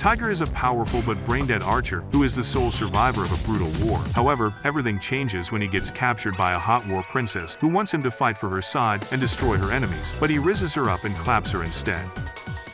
Tiger is a powerful but brain-dead archer who is the sole survivor of a brutal war. However, everything changes when he gets captured by a hot war princess who wants him to fight for her side and destroy her enemies, but he rizzes her up and claps her instead.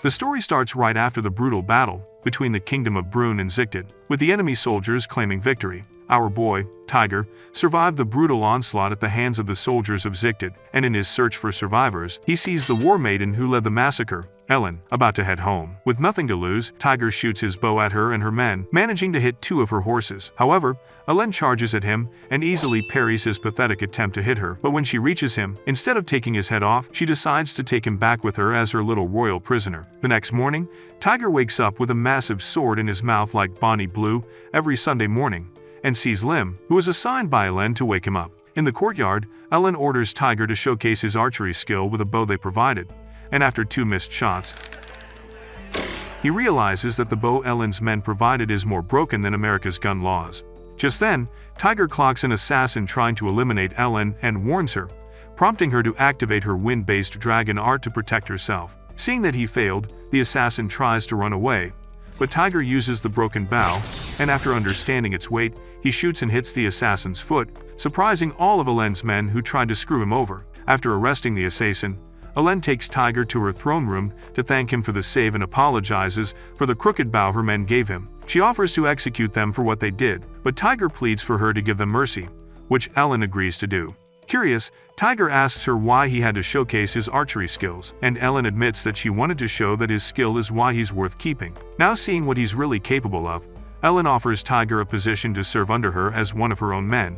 The story starts right after the brutal battle between the Kingdom of Brune and Zicted, with the enemy soldiers claiming victory. Our boy, Tiger, survived the brutal onslaught at the hands of the soldiers of Zicted, and in his search for survivors, he sees the war maiden who led the massacre, Ellen, about to head home. With nothing to lose, Tiger shoots his bow at her and her men, managing to hit 2 of her horses. However, Ellen charges at him and easily parries his pathetic attempt to hit her, but when she reaches him, instead of taking his head off, she decides to take him back with her as her little royal prisoner. The next morning, Tiger wakes up with a massive sword in his mouth like Bonnie Blue every Sunday morning, and sees Lim, who is assigned by Ellen to wake him up. In the courtyard, Ellen orders Tiger to showcase his archery skill with a bow they provided, and after 2 missed shots, he realizes that the bow Ellen's men provided is more broken than America's gun laws. Just then, Tiger clocks an assassin trying to eliminate Ellen and warns her, prompting her to activate her wind-based dragon art to protect herself. Seeing that he failed, the assassin tries to run away, but Tiger uses the broken bow, and after understanding its weight, he shoots and hits the assassin's foot, surprising all of Ellen's men who tried to screw him over. After arresting the assassin, Ellen takes Tiger to her throne room to thank him for the save and apologizes for the crooked bow her men gave him. She offers to execute them for what they did, but Tiger pleads for her to give them mercy, which Ellen agrees to do. Curious, Tiger asks her why he had to showcase his archery skills, and Ellen admits that she wanted to show that his skill is why he's worth keeping. Now seeing what he's really capable of, Ellen offers Tiger a position to serve under her as one of her own men,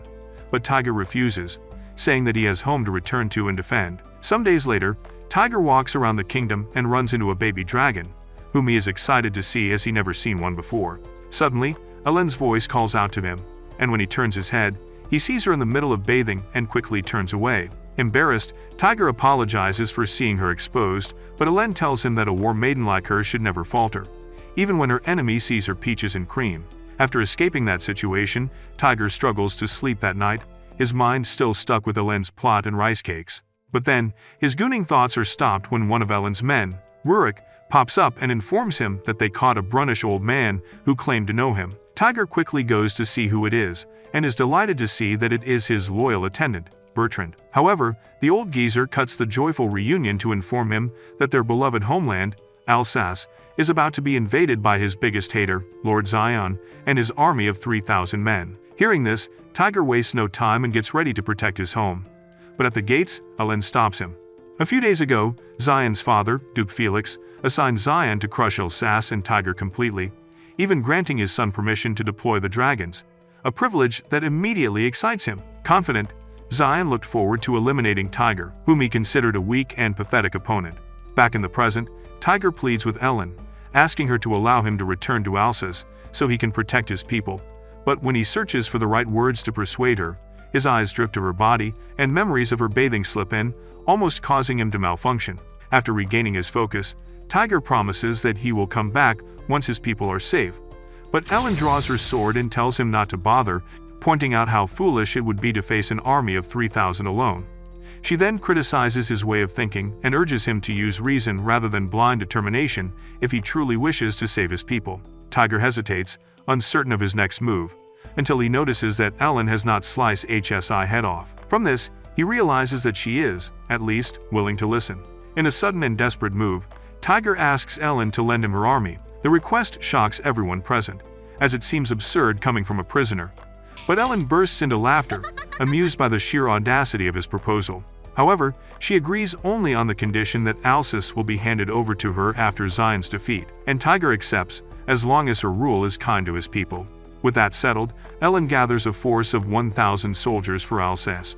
but Tiger refuses, saying that he has home to return to and defend. Some days later, Tiger walks around the kingdom and runs into a baby dragon, whom he is excited to see as he never seen one before. Suddenly, Ellen's voice calls out to him, and when he turns his head, he sees her in the middle of bathing and quickly turns away. Embarrassed, Tiger apologizes for seeing her exposed, but Ellen tells him that a war maiden like her should never falter, even when her enemy sees her peaches and cream. After escaping that situation, Tiger struggles to sleep that night, his mind still stuck with Ellen's plot and rice cakes. But then, his gooning thoughts are stopped when one of Ellen's men, Rurik, pops up and informs him that they caught a Brunish old man who claimed to know him. Tiger quickly goes to see who it is, and is delighted to see that it is his loyal attendant, Bertrand. However, the old geezer cuts the joyful reunion to inform him that their beloved homeland, Alsace, is about to be invaded by his biggest hater, Lord Zion, and his army of 3,000 men. Hearing this, Tiger wastes no time and gets ready to protect his home. But at the gates, Ellen stops him. A few days ago, Zion's father, Duke Felix, assigned Zion to crush Alsace and Tiger completely, even granting his son permission to deploy the dragons, a privilege that immediately excites him. Confident, Zion looked forward to eliminating Tiger, whom he considered a weak and pathetic opponent. Back in the present, Tiger pleads with Ellen, asking her to allow him to return to Alsace so he can protect his people. But when he searches for the right words to persuade her, his eyes drift to her body, and memories of her bathing slip in, almost causing him to malfunction. After regaining his focus, Tiger promises that he will come back once his people are safe. But Ellen draws her sword and tells him not to bother, pointing out how foolish it would be to face an army of 3,000 alone. She then criticizes his way of thinking and urges him to use reason rather than blind determination if he truly wishes to save his people. Tiger hesitates, uncertain of his next move, until he notices that Ellen has not sliced HSI head off. From this, he realizes that she is, at least, willing to listen. In a sudden and desperate move, Tiger asks Ellen to lend him her army. The request shocks everyone present, as it seems absurd coming from a prisoner. But Ellen bursts into laughter, amused by the sheer audacity of his proposal. However, she agrees only on the condition that Alsace will be handed over to her after Zion's defeat, and Tiger accepts, as long as her rule is kind to his people. With that settled, Ellen gathers a force of 1,000 soldiers for Alsace.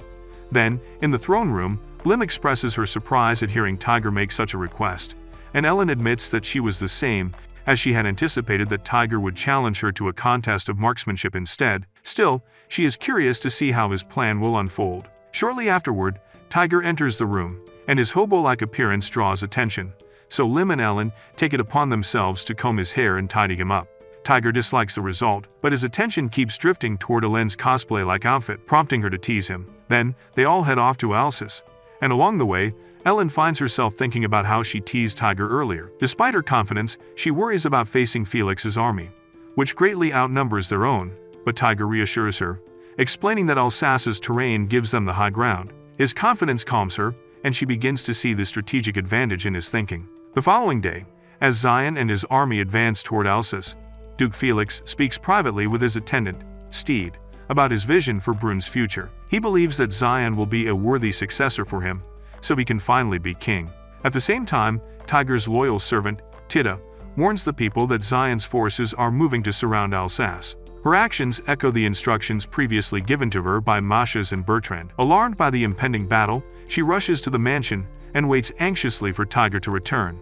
Then, in the throne room, Lim expresses her surprise at hearing Tiger make such a request, and Ellen admits that she was the same, as she had anticipated that Tiger would challenge her to a contest of marksmanship instead. Still, she is curious to see how his plan will unfold. Shortly afterward, Tiger enters the room, and his hobo-like appearance draws attention, so Lim and Ellen take it upon themselves to comb his hair and tidy him up. Tiger dislikes the result, but his attention keeps drifting toward Ellen's cosplay-like outfit, prompting her to tease him. Then, they all head off to Alsace, and along the way, Ellen finds herself thinking about how she teased Tiger earlier. Despite her confidence, she worries about facing Felix's army, which greatly outnumbers their own, but Tiger reassures her, explaining that Alsace's terrain gives them the high ground. His confidence calms her, and she begins to see the strategic advantage in his thinking. The following day, as Zion and his army advance toward Alsace, Duke Felix speaks privately with his attendant, Steed, about his vision for Brun's future. He believes that Zion will be a worthy successor for him, so he can finally be king. At the same time, Tiger's loyal servant, Tita, warns the people that Zion's forces are moving to surround Alsace. Her actions echo the instructions previously given to her by Masha's and Bertrand. Alarmed by the impending battle, she rushes to the mansion and waits anxiously for Tiger to return,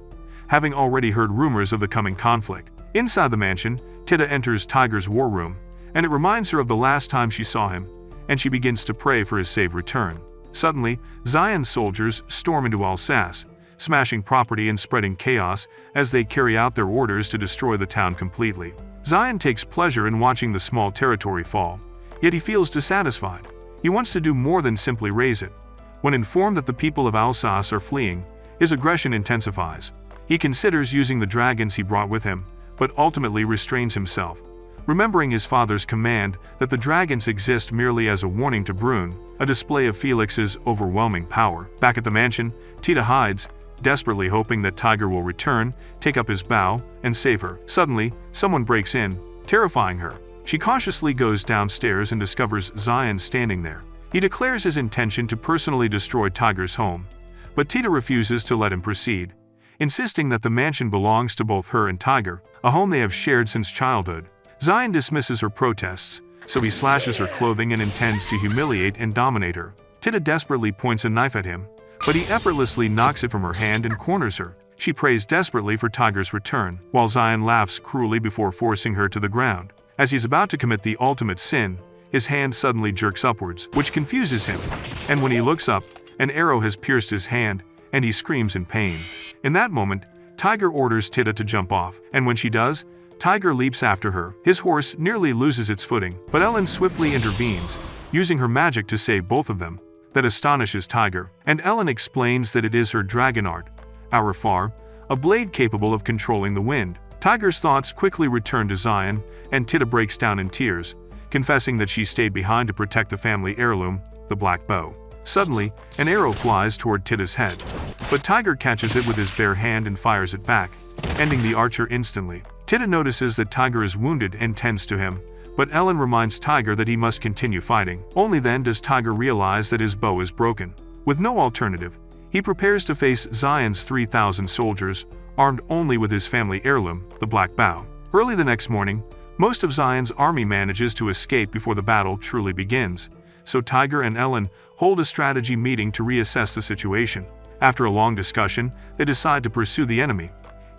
having already heard rumors of the coming conflict. Inside the mansion, Tita enters Tiger's war room, and it reminds her of the last time she saw him, and she begins to pray for his safe return. Suddenly, Zion's soldiers storm into Alsace, smashing property and spreading chaos as they carry out their orders to destroy the town completely. Zion takes pleasure in watching the small territory fall, yet he feels dissatisfied. He wants to do more than simply raise it. When informed that the people of Alsace are fleeing, his aggression intensifies. He considers using the dragons he brought with him, but ultimately restrains himself, remembering his father's command that the dragons exist merely as a warning to Brun, a display of Felix's overwhelming power. Back at the mansion, Tita hides, desperately hoping that Tiger will return, take up his bow, and save her. Suddenly, someone breaks in, terrifying her. She cautiously goes downstairs and discovers Zion standing there. He declares his intention to personally destroy Tiger's home, but Tita refuses to let him proceed, insisting that the mansion belongs to both her and Tiger, a home they have shared since childhood. Zion dismisses her protests, so he slashes her clothing and intends to humiliate and dominate her. Tita desperately points a knife at him, but he effortlessly knocks it from her hand and corners her. She prays desperately for Tiger's return, while Zion laughs cruelly before forcing her to the ground. As he's about to commit the ultimate sin, his hand suddenly jerks upwards, which confuses him, and when he looks up, an arrow has pierced his hand, and he screams in pain. In that moment, Tiger orders Tita to jump off, and when she does, Tiger leaps after her. His horse nearly loses its footing, but Ellen swiftly intervenes, using her magic to save both of them. That astonishes Tiger, and Ellen explains that it is her dragon art, Arafar, a blade capable of controlling the wind. Tiger's thoughts quickly return to Zion, and Tita breaks down in tears, confessing that she stayed behind to protect the family heirloom, the black bow. Suddenly, an arrow flies toward Tita's head, but Tiger catches it with his bare hand and fires it back, ending the archer instantly. Tita notices that Tiger is wounded and tends to him, but Ellen reminds Tiger that he must continue fighting. Only then does Tiger realize that his bow is broken. With no alternative, he prepares to face Zion's 3,000 soldiers, armed only with his family heirloom, the black bow. Early the next morning, most of Zion's army manages to escape before the battle truly begins, so Tiger and Ellen hold a strategy meeting to reassess the situation. After a long discussion, they decide to pursue the enemy,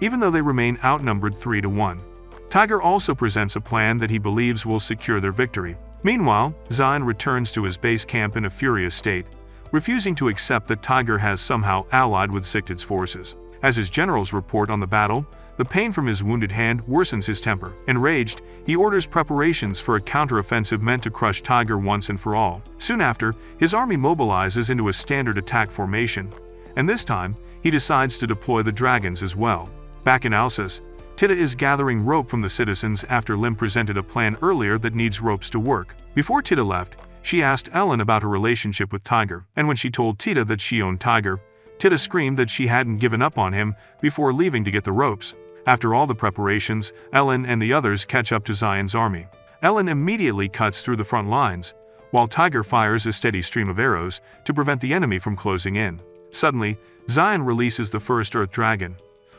even though they remain outnumbered 3-1. Tiger also presents a plan that he believes will secure their victory. Meanwhile, Zion returns to his base camp in a furious state, refusing to accept that Tiger has somehow allied with Zicted's forces. As his generals report on the battle, the pain from his wounded hand worsens his temper. Enraged, he orders preparations for a counteroffensive meant to crush Tiger once and for all. Soon after, his army mobilizes into a standard attack formation, and this time, he decides to deploy the dragons as well. Back in Alsace, Tita is gathering rope from the citizens after Lim presented a plan earlier that needs ropes to work. Before Tita left, she asked Ellen about her relationship with Tiger, and when she told Tita that she owned Tiger, Tita screamed that she hadn't given up on him before leaving to get the ropes. After all the preparations, Ellen and the others catch up to Zion's army. Ellen immediately cuts through the front lines, while Tiger fires a steady stream of arrows to prevent the enemy from closing in. Suddenly, Zion releases the first Earth Dragon,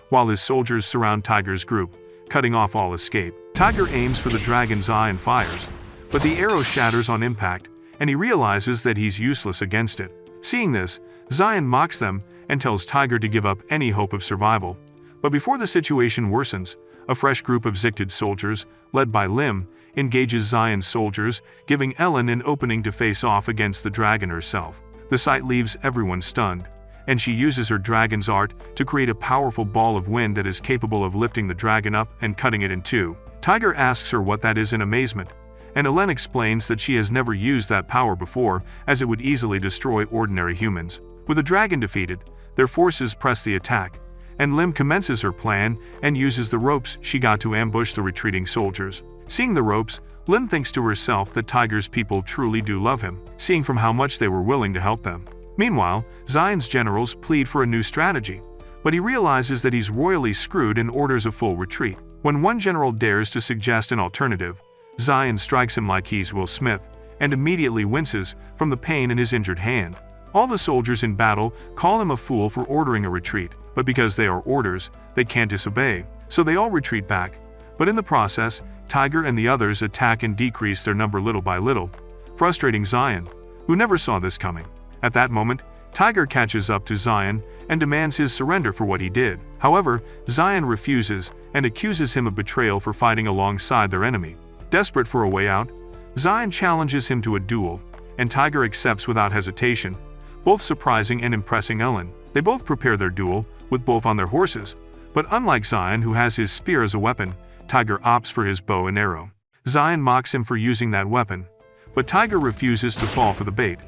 while his soldiers surround Tiger's group, cutting off all escape. Tiger aims for the dragon's eye and fires, but the arrow shatters on impact, and he realizes that he's useless against it. Seeing this, Zion mocks them and tells Tiger to give up any hope of survival. But before the situation worsens, a fresh group of Zicted soldiers, led by Lim, engages Zion's soldiers, giving Ellen an opening to face off against the dragon herself. The sight leaves everyone stunned, and she uses her dragon's art to create a powerful ball of wind that is capable of lifting the dragon up and cutting it in two. Tiger asks her what that is in amazement, and Ellen explains that she has never used that power before, as it would easily destroy ordinary humans. With the dragon defeated, their forces press the attack, and Lim commences her plan and uses the ropes she got to ambush the retreating soldiers. Seeing the ropes, Lim thinks to herself that Tiger's people truly do love him, seeing from how much they were willing to help them. Meanwhile, Zion's generals plead for a new strategy, but he realizes that he's royally screwed and orders a full retreat. When one general dares to suggest an alternative, Zion strikes him like he's Will Smith, and immediately winces from the pain in his injured hand. All the soldiers in battle call him a fool for ordering a retreat, but because they are orders, they can't disobey, so they all retreat back. But in the process, Tiger and the others attack and decrease their number little by little, frustrating Zion, who never saw this coming. At that moment, Tiger catches up to Zion and demands his surrender for what he did. However, Zion refuses and accuses him of betrayal for fighting alongside their enemy. Desperate for a way out, Zion challenges him to a duel, and Tiger accepts without hesitation, both surprising and impressing Ellen. They both prepare their duel, with both on their horses, but unlike Zion, who has his spear as a weapon, Tiger opts for his bow and arrow. Zion mocks him for using that weapon, but Tiger refuses to fall for the bait.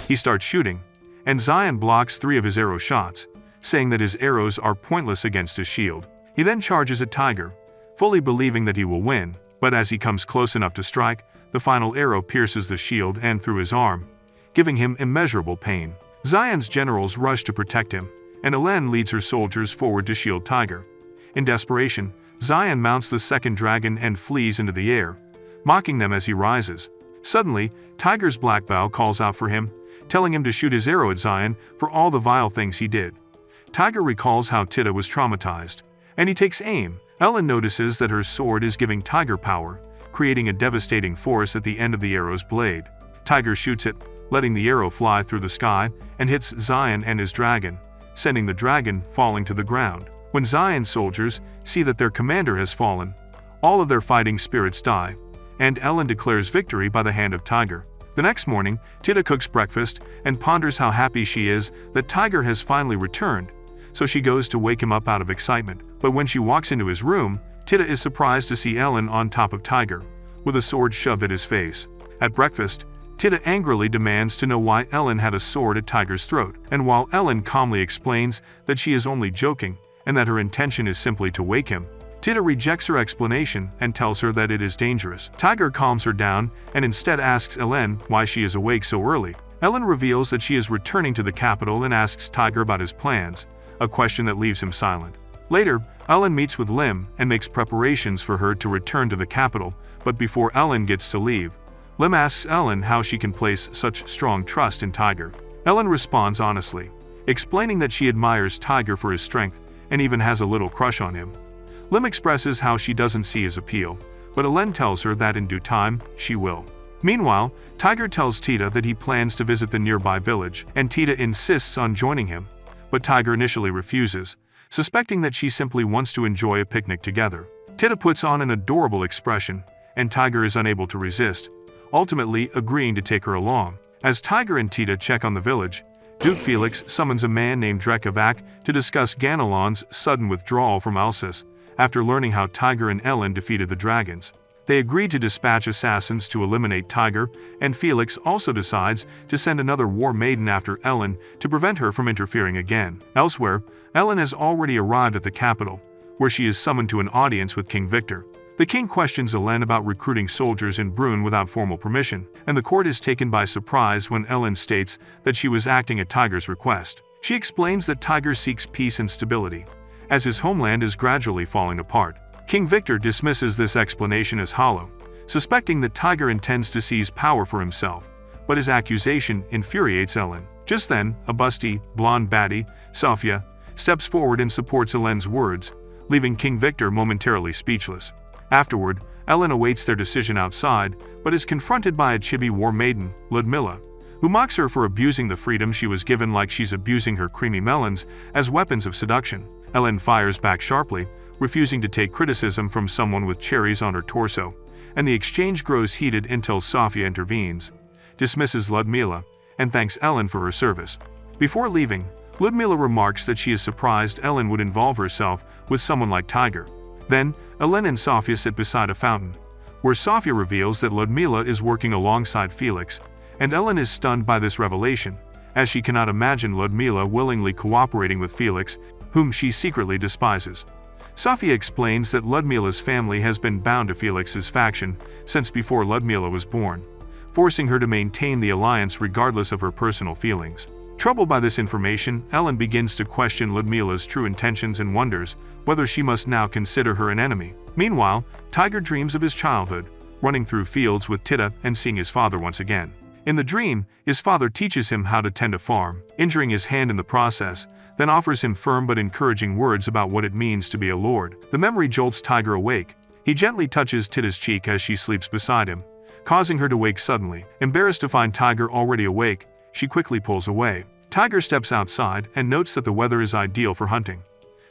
He starts shooting, and Zion blocks 3 of his arrow shots, saying that his arrows are pointless against his shield. He then charges at Tiger, fully believing that he will win, but as he comes close enough to strike, the final arrow pierces the shield and through his arm, giving him immeasurable pain. Zion's generals rush to protect him, and Ellen leads her soldiers forward to shield Tiger. In desperation, Zion mounts the second dragon and flees into the air, mocking them as he rises. Suddenly, Tiger's black bow calls out for him, telling him to shoot his arrow at Zion for all the vile things he did. Tiger recalls how Tita was traumatized, and he takes aim. Ellen notices that her sword is giving Tiger power, creating a devastating force at the end of the arrow's blade. Tiger shoots it, letting the arrow fly through the sky, and hits Zion and his dragon, sending the dragon falling to the ground. When Zion's soldiers see that their commander has fallen, all of their fighting spirits die, and Ellen declares victory by the hand of Tiger. The next morning, Tita cooks breakfast and ponders how happy she is that Tiger has finally returned, so she goes to wake him up out of excitement. But when she walks into his room, Tita is surprised to see Ellen on top of Tiger, with a sword shoved at his face. At breakfast, Tita angrily demands to know why Ellen had a sword at Tiger's throat, and while Ellen calmly explains that she is only joking and that her intention is simply to wake him, Tita rejects her explanation and tells her that it is dangerous. Tiger calms her down and instead asks Ellen why she is awake so early. Ellen reveals that she is returning to the capital and asks Tiger about his plans, a question that leaves him silent. Later, Ellen meets with Lim and makes preparations for her to return to the capital, but before Ellen gets to leave, Lim asks Ellen how she can place such strong trust in Tiger. Ellen responds honestly, explaining that she admires Tiger for his strength and even has a little crush on him. Lim expresses how she doesn't see his appeal, but Ellen tells her that in due time, she will. Meanwhile, Tiger tells Tita that he plans to visit the nearby village, and Tita insists on joining him, but Tiger initially refuses, suspecting that she simply wants to enjoy a picnic together. Tita puts on an adorable expression, and Tiger is unable to resist, ultimately agreeing to take her along. As Tiger and Tita check on the village, Duke Felix summons a man named Drekavac to discuss Ganelon's sudden withdrawal from Alsace after learning how Tiger and Ellen defeated the dragons. They agree to dispatch assassins to eliminate Tiger, and Felix also decides to send another war maiden after Ellen to prevent her from interfering again. Elsewhere, Ellen has already arrived at the capital, where she is summoned to an audience with King Victor. The king questions Ellen about recruiting soldiers in Brune without formal permission, and the court is taken by surprise when Ellen states that she was acting at Tiger's request. She explains that Tiger seeks peace and stability, as his homeland is gradually falling apart. King Victor dismisses this explanation as hollow, suspecting that Tiger intends to seize power for himself, but his accusation infuriates Ellen. Just then, a busty, blonde baddie, Sophia, steps forward and supports Ellen's words, leaving King Victor momentarily speechless. Afterward, Ellen awaits their decision outside, but is confronted by a chibi war maiden, Ludmila, who mocks her for abusing the freedom she was given like she's abusing her creamy melons as weapons of seduction. Ellen fires back sharply, refusing to take criticism from someone with cherries on her torso, and the exchange grows heated until Sophia intervenes, dismisses Ludmila, and thanks Ellen for her service. Before leaving, Ludmila remarks that she is surprised Ellen would involve herself with someone like Tiger. Then, Ellen and Sophia sit beside a fountain, where Sophia reveals that Ludmila is working alongside Felix, and Ellen is stunned by this revelation, as she cannot imagine Ludmila willingly cooperating with Felix, whom she secretly despises. Sophia explains that Ludmila's family has been bound to Felix's faction since before Ludmila was born, forcing her to maintain the alliance regardless of her personal feelings. Troubled by this information, Ellen begins to question Ludmila's true intentions and wonders whether she must now consider her an enemy. Meanwhile, Tiger dreams of his childhood, running through fields with Tita and seeing his father once again. In the dream, his father teaches him how to tend a farm, injuring his hand in the process, then offers him firm but encouraging words about what it means to be a lord. The memory jolts Tiger awake. He gently touches Tita's cheek as she sleeps beside him, causing her to wake suddenly. Embarrassed to find Tiger already awake, she quickly pulls away. Tiger steps outside and notes that the weather is ideal for hunting.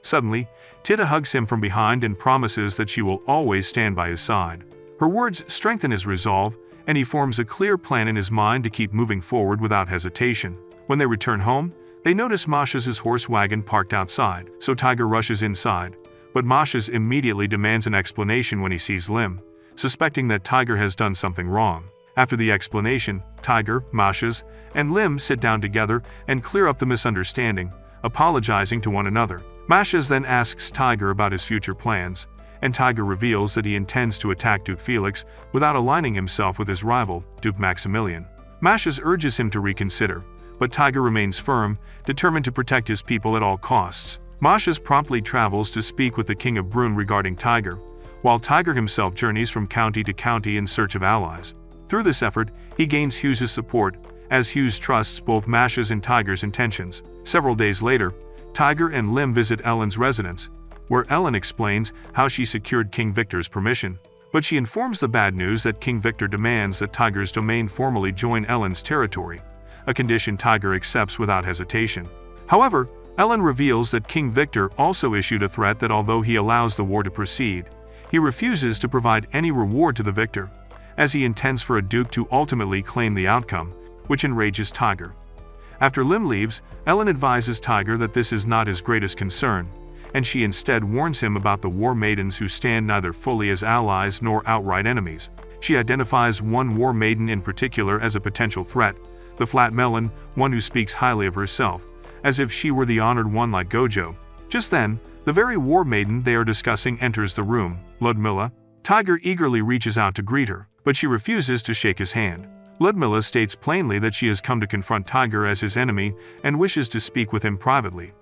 Suddenly, Tita hugs him from behind and promises that she will always stand by his side. Her words strengthen his resolve, and he forms a clear plan in his mind to keep moving forward without hesitation. When they return home, they notice Masha's horse wagon parked outside, so Tiger rushes inside, but Masha's immediately demands an explanation when he sees Lim, suspecting that Tiger has done something wrong. After the explanation, Tiger, Masha's, and Lim sit down together and clear up the misunderstanding, apologizing to one another. Masha's then asks Tiger about his future plans, and Tiger reveals that he intends to attack Duke Felix without aligning himself with his rival, Duke Maximilian. Masha's urges him to reconsider, but Tiger remains firm, determined to protect his people at all costs. Masha's promptly travels to speak with the King of Brunn regarding Tiger, while Tiger himself journeys from county to county in search of allies. Through this effort, he gains Hughes's support, as Hughes trusts both Masha's and Tiger's intentions. Several days later, Tiger and Lim visit Ellen's residence, where Ellen explains how she secured King Victor's permission, but she informs the bad news that King Victor demands that Tiger's domain formally join Ellen's territory, a condition Tiger accepts without hesitation. However, Ellen reveals that King Victor also issued a threat that although he allows the war to proceed, he refuses to provide any reward to the victor, as he intends for a duke to ultimately claim the outcome, which enrages Tiger. After Lim leaves, Ellen advises Tiger that this is not his greatest concern, and she instead warns him about the war maidens who stand neither fully as allies nor outright enemies. She identifies one war maiden in particular as a potential threat, the Flat Melon, one who speaks highly of herself, as if she were the honored one like Gojo. Just then, the very war maiden they are discussing enters the room, Ludmila. Tiger eagerly reaches out to greet her, but she refuses to shake his hand. Ludmila states plainly that she has come to confront Tiger as his enemy and wishes to speak with him privately.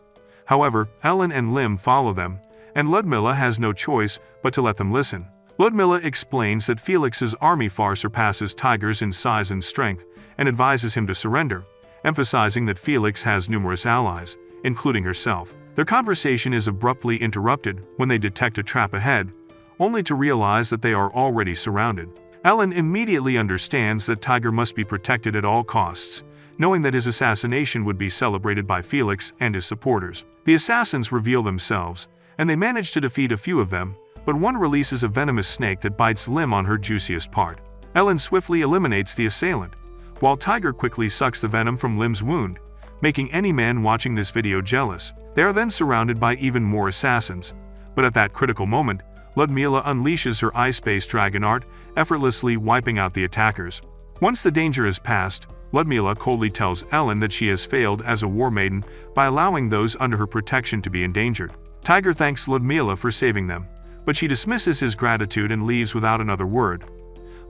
However, Ellen and Lim follow them, and Ludmila has no choice but to let them listen. Ludmila explains that Felix's army far surpasses Tiger's in size and strength, and advises him to surrender, emphasizing that Felix has numerous allies, including herself. Their conversation is abruptly interrupted when they detect a trap ahead, only to realize that they are already surrounded. Ellen immediately understands that Tiger must be protected at all costs, knowing that his assassination would be celebrated by Felix and his supporters. The assassins reveal themselves, and they manage to defeat a few of them, but one releases a venomous snake that bites Lim on her juiciest part. Ellen swiftly eliminates the assailant, while Tiger quickly sucks the venom from Lim's wound, making any man watching this video jealous. They are then surrounded by even more assassins, but at that critical moment, Ludmila unleashes her ice-based dragon art, effortlessly wiping out the attackers. Once the danger is past, Ludmila coldly tells Ellen that she has failed as a war maiden by allowing those under her protection to be endangered. Tiger thanks Ludmila for saving them, but she dismisses his gratitude and leaves without another word.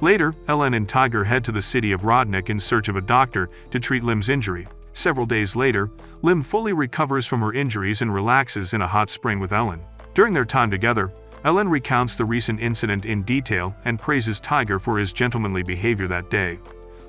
Later, Ellen and Tiger head to the city of Rodnik in search of a doctor to treat Lim's injury. Several days later, Lim fully recovers from her injuries and relaxes in a hot spring with Ellen. During their time together, Ellen recounts the recent incident in detail and praises Tiger for his gentlemanly behavior that day,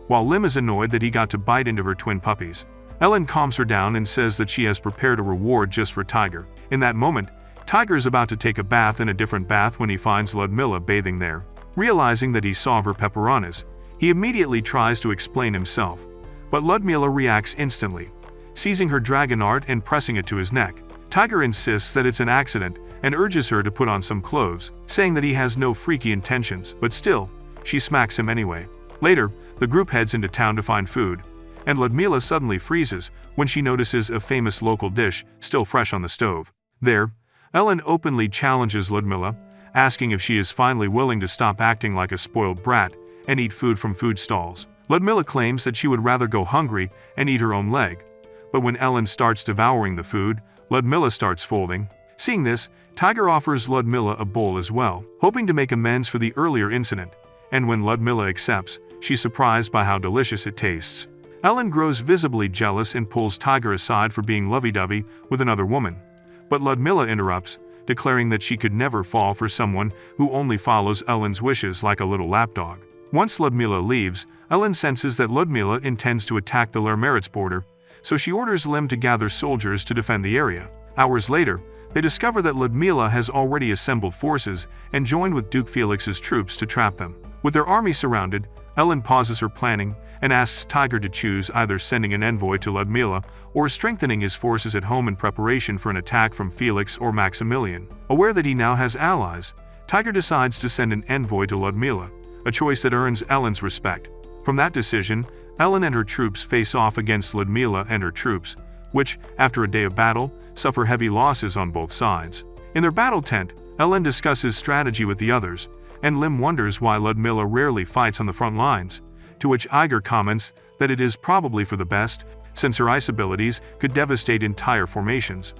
while Lim is annoyed that he got to bite into her twin puppies. Ellen calms her down and says that she has prepared a reward just for Tiger. In that moment, Tiger is about to take a bath in a different bath when he finds Ludmila bathing there. Realizing that he saw her pepperonis, he immediately tries to explain himself, but Ludmila reacts instantly, seizing her dragon art and pressing it to his neck. Tiger insists that it's an accident and urges her to put on some clothes, saying that he has no freaky intentions, but still, she smacks him anyway. Later, the group heads into town to find food, and Ludmila suddenly freezes when she notices a famous local dish still fresh on the stove. There, Ellen openly challenges Ludmila, asking if she is finally willing to stop acting like a spoiled brat and eat food from food stalls. Ludmila claims that she would rather go hungry and eat her own leg. But when Ellen starts devouring the food, Ludmila starts folding. Seeing this, Tiger offers Ludmila a bowl as well, hoping to make amends for the earlier incident. And when Ludmila accepts, she's surprised by how delicious it tastes. Ellen grows visibly jealous and pulls Tiger aside for being lovey-dovey with another woman. But Ludmila interrupts, declaring that she could never fall for someone who only follows Ellen's wishes like a little lapdog. Once Ludmila leaves, Ellen senses that Ludmila intends to attack the Lermeritz border, so she orders Lim to gather soldiers to defend the area. Hours later, they discover that Ludmila has already assembled forces and joined with Duke Felix's troops to trap them. With their army surrounded, Ellen pauses her planning and asks Tiger to choose either sending an envoy to Ludmila or strengthening his forces at home in preparation for an attack from Felix or Maximilian. Aware that he now has allies, Tiger decides to send an envoy to Ludmila, a choice that earns Ellen's respect. From that decision, Ellen and her troops face off against Ludmila and her troops, which, after a day of battle, suffer heavy losses on both sides. In their battle tent, Ellen discusses strategy with the others, and Lim wonders why Ludmila rarely fights on the front lines, to which Iger comments that it is probably for the best, since her ice abilities could devastate entire formations.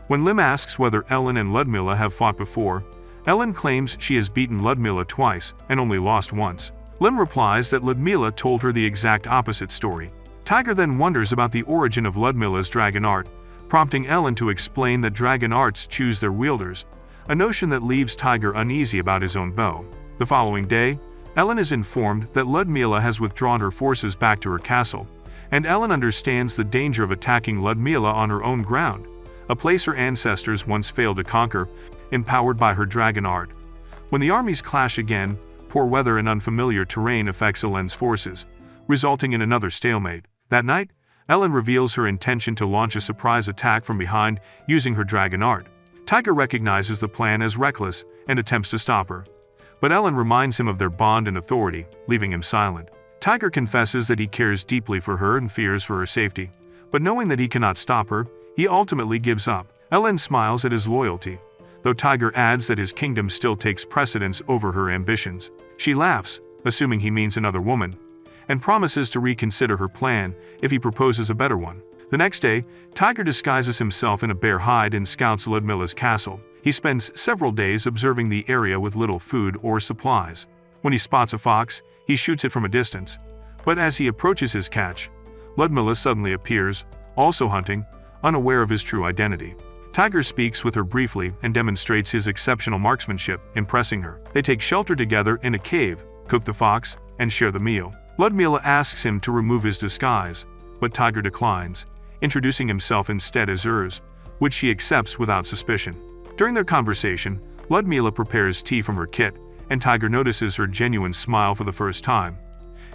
When Lim asks whether Ellen and Ludmila have fought before, Ellen claims she has beaten Ludmila twice and only lost once. Lim replies that Ludmila told her the exact opposite story. Tiger then wonders about the origin of Ludmila's dragon art, prompting Ellen to explain that dragon arts choose their wielders, a notion that leaves Tiger uneasy about his own bow. The following day, Ellen is informed that Ludmila has withdrawn her forces back to her castle, and Ellen understands the danger of attacking Ludmila on her own ground, a place her ancestors once failed to conquer, empowered by her dragon art. When the armies clash again, poor weather and unfamiliar terrain affects Ellen's forces, resulting in another stalemate. That night, Ellen reveals her intention to launch a surprise attack from behind using her dragon art. Tiger recognizes the plan as reckless and attempts to stop her. But Ellen reminds him of their bond and authority, leaving him silent. Tiger confesses that he cares deeply for her and fears for her safety, but knowing that he cannot stop her, he ultimately gives up. Ellen smiles at his loyalty, though Tiger adds that his kingdom still takes precedence over her ambitions. She laughs, assuming he means another woman, and promises to reconsider her plan if he proposes a better one. The next day, Tiger disguises himself in a bear hide and scouts Ludmila's castle. He spends several days observing the area with little food or supplies. When he spots a fox, he shoots it from a distance. But as he approaches his catch, Ludmila suddenly appears, also hunting, unaware of his true identity. Tiger speaks with her briefly and demonstrates his exceptional marksmanship, impressing her. They take shelter together in a cave, cook the fox, and share the meal. Ludmila asks him to remove his disguise, but Tiger declines, introducing himself instead as Urs, which she accepts without suspicion. During their conversation, Ludmila prepares tea from her kit, and Tiger notices her genuine smile for the first time.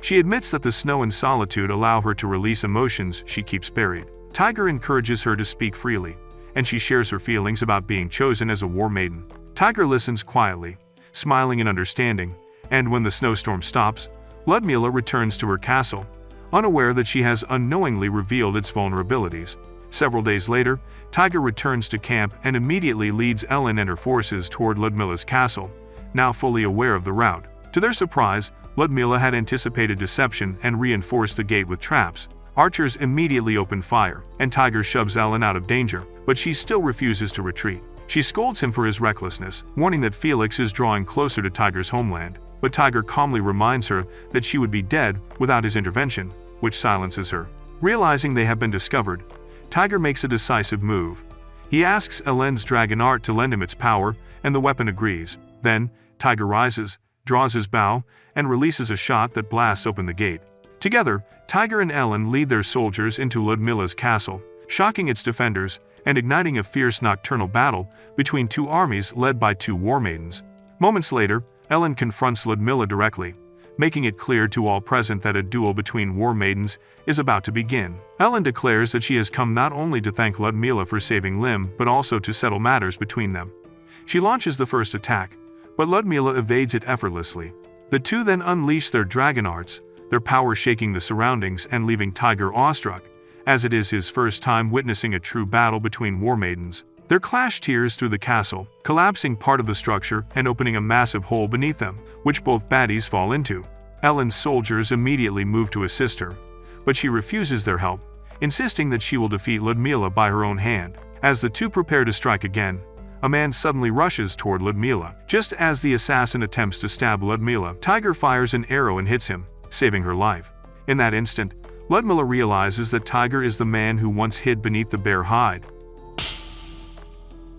She admits that the snow and solitude allow her to release emotions she keeps buried. Tiger encourages her to speak freely, and she shares her feelings about being chosen as a war maiden. Tiger listens quietly, smiling in understanding, and when the snowstorm stops, Ludmila returns to her castle, unaware that she has unknowingly revealed its vulnerabilities. Several days later, Tiger returns to camp and immediately leads Ellen and her forces toward Ludmila's castle, now fully aware of the route. To their surprise, Ludmila had anticipated deception and reinforced the gate with traps. Archers immediately open fire, and Tiger shoves Ellen out of danger, but she still refuses to retreat. She scolds him for his recklessness, warning that Felix is drawing closer to Tiger's homeland, but Tiger calmly reminds her that she would be dead without his intervention, which silences her. Realizing they have been discovered, Tiger makes a decisive move. He asks Ellen's dragon art to lend him its power, and the weapon agrees. Then, Tiger rises, draws his bow, and releases a shot that blasts open the gate. Together, Tiger and Ellen lead their soldiers into Ludmila's castle, shocking its defenders and igniting a fierce nocturnal battle between two armies led by two war maidens. Moments later, Ellen confronts Ludmila directly, making it clear to all present that a duel between war maidens is about to begin. Ellen declares that she has come not only to thank Ludmila for saving Lim, but also to settle matters between them. She launches the first attack, but Ludmila evades it effortlessly. The two then unleash their dragon arts, their power shaking the surroundings and leaving Tiger awestruck, as it is his first time witnessing a true battle between war maidens. Their clash tears through the castle, collapsing part of the structure and opening a massive hole beneath them, which both baddies fall into. Ellen's soldiers immediately move to assist her, but she refuses their help, insisting that she will defeat Ludmila by her own hand. As the two prepare to strike again, a man suddenly rushes toward Ludmila. Just as the assassin attempts to stab Ludmila, Tiger fires an arrow and hits him, saving her life. In that instant, Ludmila realizes that Tiger is the man who once hid beneath the bare hide,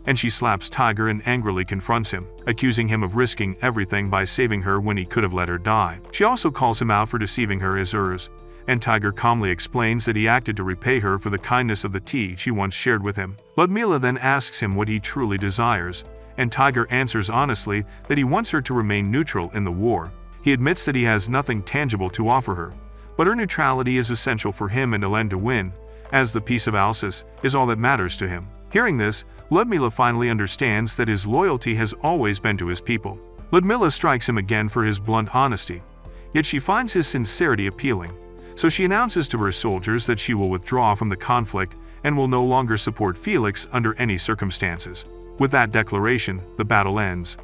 and she slaps Tiger and angrily confronts him, accusing him of risking everything by saving her when he could have let her die. She also calls him out for deceiving her as hers, and Tiger calmly explains that he acted to repay her for the kindness of the tea she once shared with him. Ludmila then asks him what he truly desires, and Tiger answers honestly that he wants her to remain neutral in the war. He admits that he has nothing tangible to offer her, but her neutrality is essential for him and Hélène to win, as the peace of Alsace is all that matters to him. Hearing this, Ludmila finally understands that his loyalty has always been to his people. Ludmila strikes him again for his blunt honesty, yet she finds his sincerity appealing, so she announces to her soldiers that she will withdraw from the conflict and will no longer support Felix under any circumstances. With that declaration, the battle ends.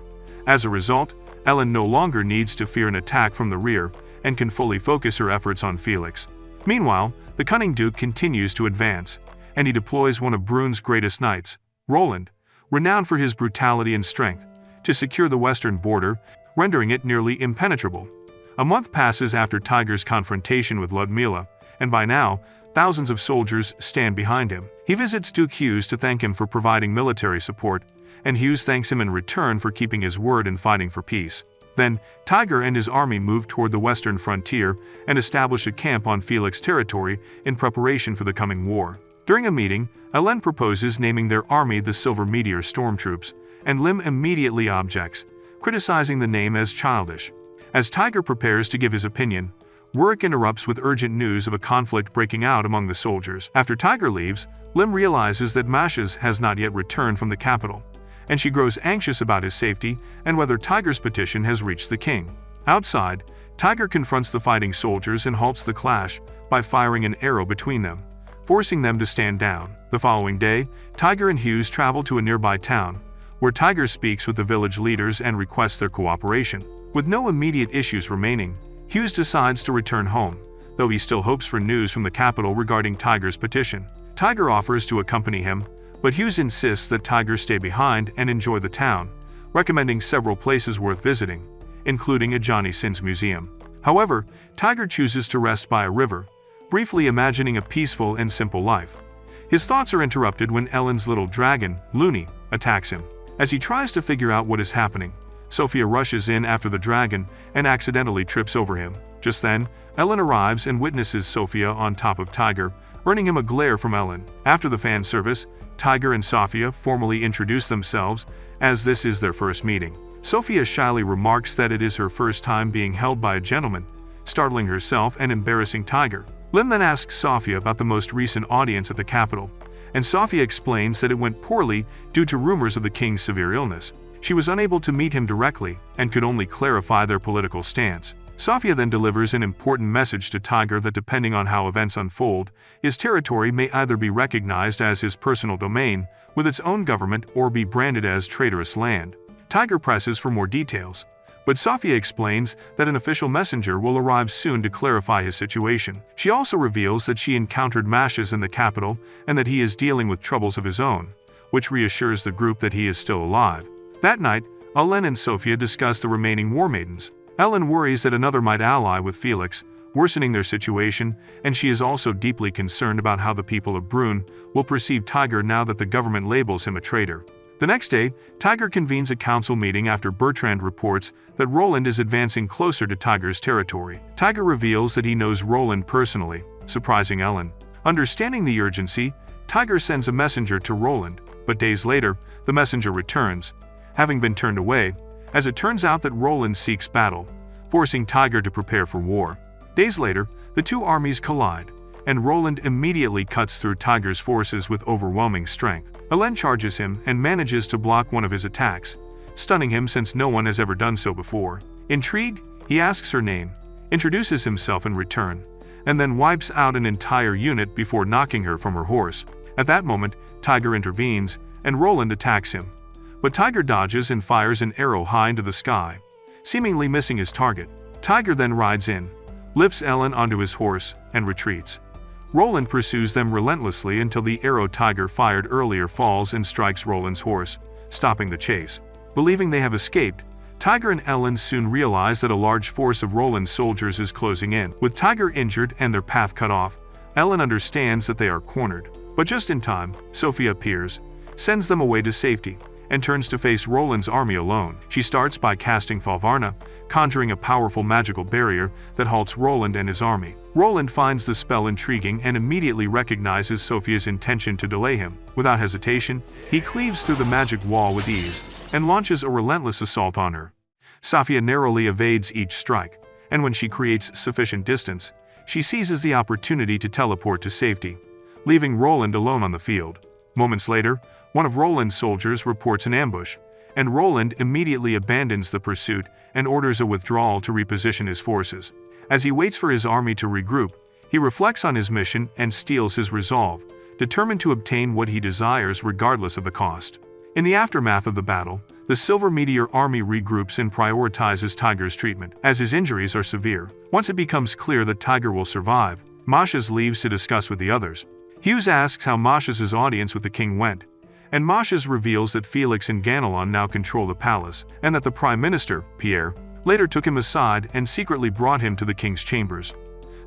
As a result, Hélène no longer needs to fear an attack from the rear and can fully focus her efforts on Felix. Meanwhile, the cunning Duke continues to advance, and he deploys one of Brun's greatest knights, Roland, renowned for his brutality and strength, to secure the western border, rendering it nearly impenetrable. A month passes after Tiger's confrontation with Ludmila, and by now, thousands of soldiers stand behind him. He visits Duke Hughes to thank him for providing military support, and Hughes thanks him in return for keeping his word and fighting for peace. Then, Tiger and his army move toward the western frontier and establish a camp on Felix territory in preparation for the coming war. During a meeting, Hélène proposes naming their army the Silver Meteor Stormtroops, and Lim immediately objects, criticizing the name as childish. As Tiger prepares to give his opinion, Warwick interrupts with urgent news of a conflict breaking out among the soldiers. After Tiger leaves, Lim realizes that Mashes has not yet returned from the capital, and she grows anxious about his safety and whether Tiger's petition has reached the king. Outside, Tiger confronts the fighting soldiers and halts the clash by firing an arrow between them, forcing them to stand down. The following day, Tiger and Hughes travel to a nearby town, where Tiger speaks with the village leaders and requests their cooperation. With no immediate issues remaining, Hughes decides to return home, though he still hopes for news from the capital regarding Tiger's petition. Tiger offers to accompany him, but Hughes insists that Tiger stay behind and enjoy the town, recommending several places worth visiting, including a Johnny Sins museum. However, Tiger chooses to rest by a river, briefly imagining a peaceful and simple life. His thoughts are interrupted when Ellen's little dragon, Looney, attacks him. As he tries to figure out what is happening, Sophia rushes in after the dragon and accidentally trips over him. Just then, Ellen arrives and witnesses Sophia on top of Tiger, earning him a glare from Ellen. After the fan service, Tiger and Sophia formally introduce themselves, as this is their first meeting. Sophia shyly remarks that it is her first time being held by a gentleman, startling herself and embarrassing Tiger. Lim then asks Sophia about the most recent audience at the capital, and Sophia explains that it went poorly due to rumors of the king's severe illness. She was unable to meet him directly and could only clarify their political stance. Sophia then delivers an important message to Tiger that depending on how events unfold, his territory may either be recognized as his personal domain with its own government or be branded as traitorous land. Tiger presses for more details, but Sophia explains that an official messenger will arrive soon to clarify his situation. She also reveals that she encountered Mashes in the capital and that he is dealing with troubles of his own, which reassures the group that he is still alive. That night, Hélène and Sophia discuss the remaining war maidens. Hélène worries that another might ally with Felix, worsening their situation, and she is also deeply concerned about how the people of Brun will perceive Tiger now that the government labels him a traitor. The next day, Tiger convenes a council meeting after Bertrand reports that Roland is advancing closer to Tiger's territory. Tiger reveals that he knows Roland personally, surprising Hélène. Understanding the urgency, Tiger sends a messenger to Roland, but days later, the messenger returns, having been turned away, as it turns out that Roland seeks battle, forcing Tiger to prepare for war. Days later, the two armies collide, and Roland immediately cuts through Tiger's forces with overwhelming strength. Hélène charges him and manages to block one of his attacks, stunning him since no one has ever done so before. Intrigued, he asks her name, introduces himself in return, and then wipes out an entire unit before knocking her from her horse. At that moment, Tiger intervenes, and Roland attacks him. But Tiger dodges and fires an arrow high into the sky, seemingly missing his target. Tiger then rides in, lifts Ellen onto his horse, and retreats. Roland pursues them relentlessly until the arrow Tiger fired earlier falls and strikes Roland's horse, stopping the chase. Believing they have escaped, Tiger and Ellen soon realize that a large force of Roland's soldiers is closing in. With Tiger injured and their path cut off, Ellen understands that they are cornered. But just in time, Sophia appears, sends them away to safety, and turns to face Roland's army alone. She starts by casting Falvarna, conjuring a powerful magical barrier that halts Roland and his army. Roland finds the spell intriguing and immediately recognizes Sophia's intention to delay him. Without hesitation, he cleaves through the magic wall with ease, and launches a relentless assault on her. Sophia narrowly evades each strike, and when she creates sufficient distance, she seizes the opportunity to teleport to safety, leaving Roland alone on the field. Moments later, one of Roland's soldiers reports an ambush, and Roland immediately abandons the pursuit and orders a withdrawal to reposition his forces. As he waits for his army to regroup, he reflects on his mission and steels his resolve, determined to obtain what he desires regardless of the cost. In the aftermath of the battle, the Silver Meteor army regroups and prioritizes Tiger's treatment, as his injuries are severe. Once it becomes clear that Tiger will survive, Masha's leaves to discuss with the others. Hughes asks how Masha's audience with the king went, and Masha's reveals that Felix and Ganelon now control the palace, and that the Prime Minister, Pierre, later took him aside and secretly brought him to the king's chambers.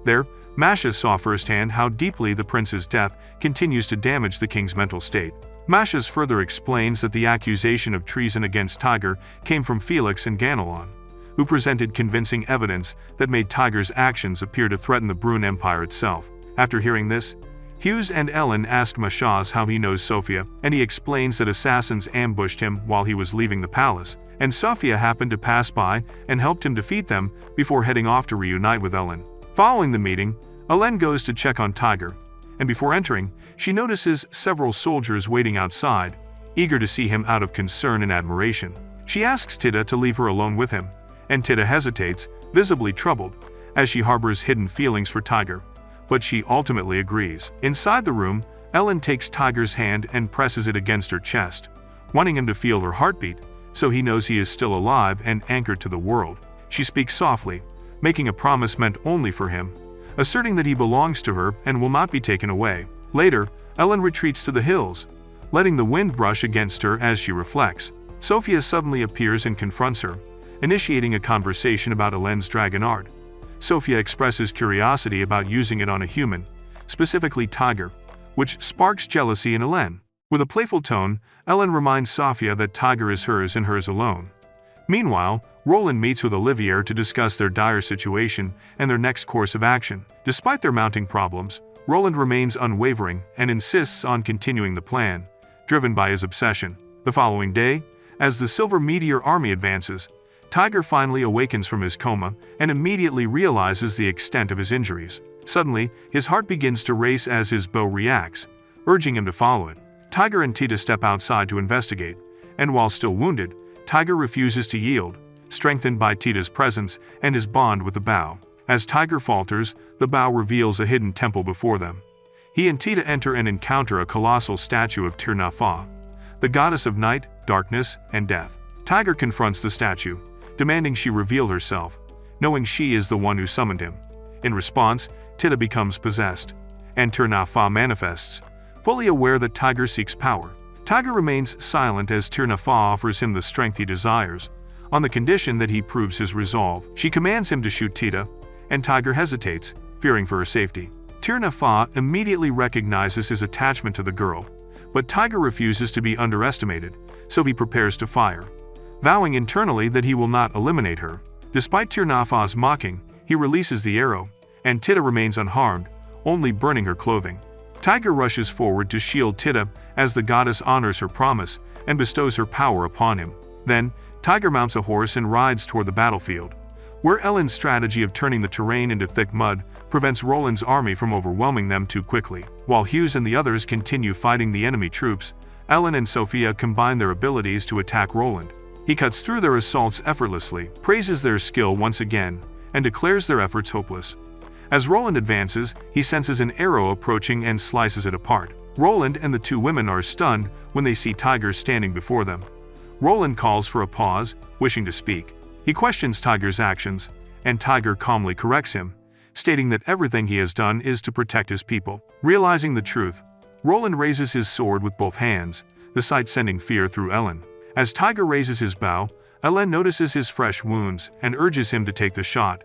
There, Masha saw firsthand how deeply the prince's death continues to damage the king's mental state. Masha further explains that the accusation of treason against Tiger came from Felix and Ganelon, who presented convincing evidence that made Tiger's actions appear to threaten the Brune Empire itself. After hearing this, Hughes and Ellen ask Masha how he knows Sophia, and he explains that assassins ambushed him while he was leaving the palace, and Sophia happened to pass by and helped him defeat them before heading off to reunite with Ellen. Following the meeting, Ellen goes to check on Tiger, and before entering, she notices several soldiers waiting outside, eager to see him out of concern and admiration. She asks Tita to leave her alone with him, and Tita hesitates, visibly troubled, as she harbors hidden feelings for Tiger. But she ultimately agrees. Inside the room, Ellen takes Tiger's hand and presses it against her chest, wanting him to feel her heartbeat, so he knows he is still alive and anchored to the world. She speaks softly, making a promise meant only for him, asserting that he belongs to her and will not be taken away. Later, Ellen retreats to the hills, letting the wind brush against her as she reflects. Sophia suddenly appears and confronts her, initiating a conversation about Ellen's dragon art. Sophia expresses curiosity about using it on a human, specifically Tiger, which sparks jealousy in Ellen. With a playful tone, Ellen reminds Sophia that Tiger is hers and hers alone. Meanwhile, Roland meets with Olivier to discuss their dire situation and their next course of action. Despite their mounting problems, Roland remains unwavering and insists on continuing the plan, driven by his obsession. The following day, as the Silver Meteor army advances, Tiger finally awakens from his coma and immediately realizes the extent of his injuries. Suddenly, his heart begins to race as his bow reacts, urging him to follow it. Tiger and Tita step outside to investigate, and while still wounded, Tiger refuses to yield, strengthened by Tita's presence and his bond with the bow. As Tiger falters, the bow reveals a hidden temple before them. He and Tita enter and encounter a colossal statue of Tir-na-Fa, the goddess of night, darkness, and death. Tiger confronts the statue, demanding she reveal herself, knowing she is the one who summoned him. In response, Tita becomes possessed, and Tir-na-Fa manifests, fully aware that Tiger seeks power. Tiger remains silent as Tir-na-Fa offers him the strength he desires, on the condition that he proves his resolve. She commands him to shoot Tita, and Tiger hesitates, fearing for her safety. Tir-na-Fa immediately recognizes his attachment to the girl, but Tiger refuses to be underestimated, so he prepares to fire, vowing internally that he will not eliminate her. Despite Tir-na-Fa's mocking, he releases the arrow, and Tita remains unharmed, only burning her clothing. Tiger rushes forward to shield Tita as the goddess honors her promise and bestows her power upon him. Then, Tiger mounts a horse and rides toward the battlefield, where Ellen's strategy of turning the terrain into thick mud prevents Roland's army from overwhelming them too quickly. While Hughes and the others continue fighting the enemy troops, Ellen and Sophia combine their abilities to attack Roland. He cuts through their assaults effortlessly, praises their skill once again, and declares their efforts hopeless. As Roland advances, he senses an arrow approaching and slices it apart. Roland and the two women are stunned when they see Tiger standing before them. Roland calls for a pause, wishing to speak. He questions Tiger's actions, and Tiger calmly corrects him, stating that everything he has done is to protect his people. Realizing the truth, Roland raises his sword with both hands, the sight sending fear through Ellen. As Tiger raises his bow, Ellen notices his fresh wounds and urges him to take the shot,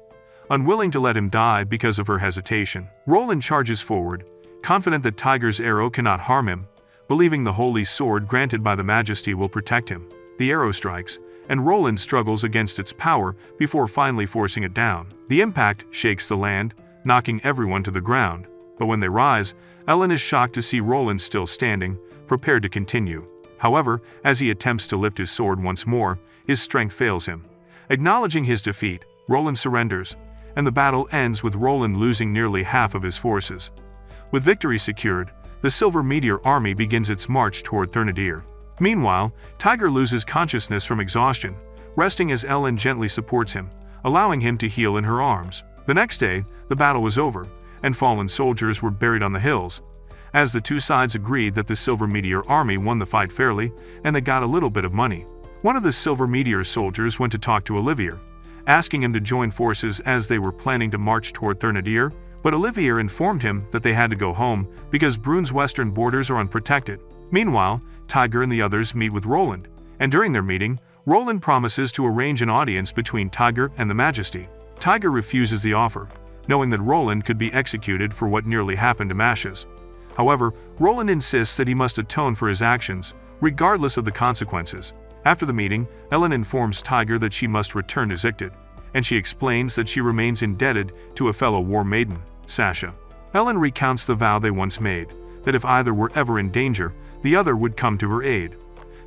unwilling to let him die because of her hesitation. Roland charges forward, confident that Tiger's arrow cannot harm him, believing the holy sword granted by the Majesty will protect him. The arrow strikes, and Roland struggles against its power before finally forcing it down. The impact shakes the land, knocking everyone to the ground, but when they rise, Ellen is shocked to see Roland still standing, prepared to continue. However, as he attempts to lift his sword once more, his strength fails him. Acknowledging his defeat, Roland surrenders, and the battle ends with Roland losing nearly half of his forces. With victory secured, the Silver Meteor army begins its march toward Thernadir. Meanwhile, Tiger loses consciousness from exhaustion, resting as Ellen gently supports him, allowing him to heal in her arms. The next day, the battle was over, and fallen soldiers were buried on the hills, as the two sides agreed that the Silver Meteor army won the fight fairly, and they got a little bit of money. One of the Silver Meteor soldiers went to talk to Olivier, asking him to join forces as they were planning to march toward Thernadir, but Olivier informed him that they had to go home because Brun's western borders are unprotected. Meanwhile, Tiger and the others meet with Roland, and during their meeting, Roland promises to arrange an audience between Tiger and the Majesty. Tiger refuses the offer, knowing that Roland could be executed for what nearly happened to Mashes. However, Roland insists that he must atone for his actions, regardless of the consequences. After the meeting, Ellen informs Tiger that she must return to Zicted, and she explains that she remains indebted to a fellow war maiden, Sasha. Ellen recounts the vow they once made, that if either were ever in danger, the other would come to her aid.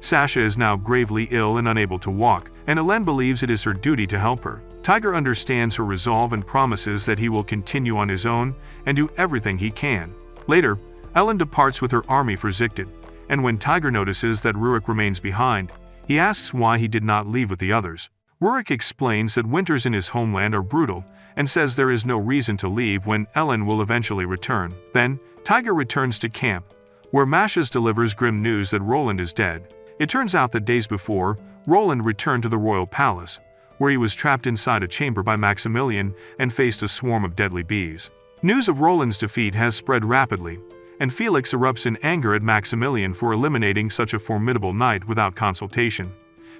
Sasha is now gravely ill and unable to walk, and Ellen believes it is her duty to help her. Tiger understands her resolve and promises that he will continue on his own and do everything he can. Later, Ellen departs with her army for Zicted, and when Tiger notices that Rurik remains behind, he asks why he did not leave with the others. Rurik explains that winters in his homeland are brutal, and says there is no reason to leave when Ellen will eventually return. Then, Tiger returns to camp, where Mashes delivers grim news that Roland is dead. It turns out that days before, Roland returned to the royal palace, where he was trapped inside a chamber by Maximilian and faced a swarm of deadly bees. News of Roland's defeat has spread rapidly, and Felix erupts in anger at Maximilian for eliminating such a formidable knight without consultation,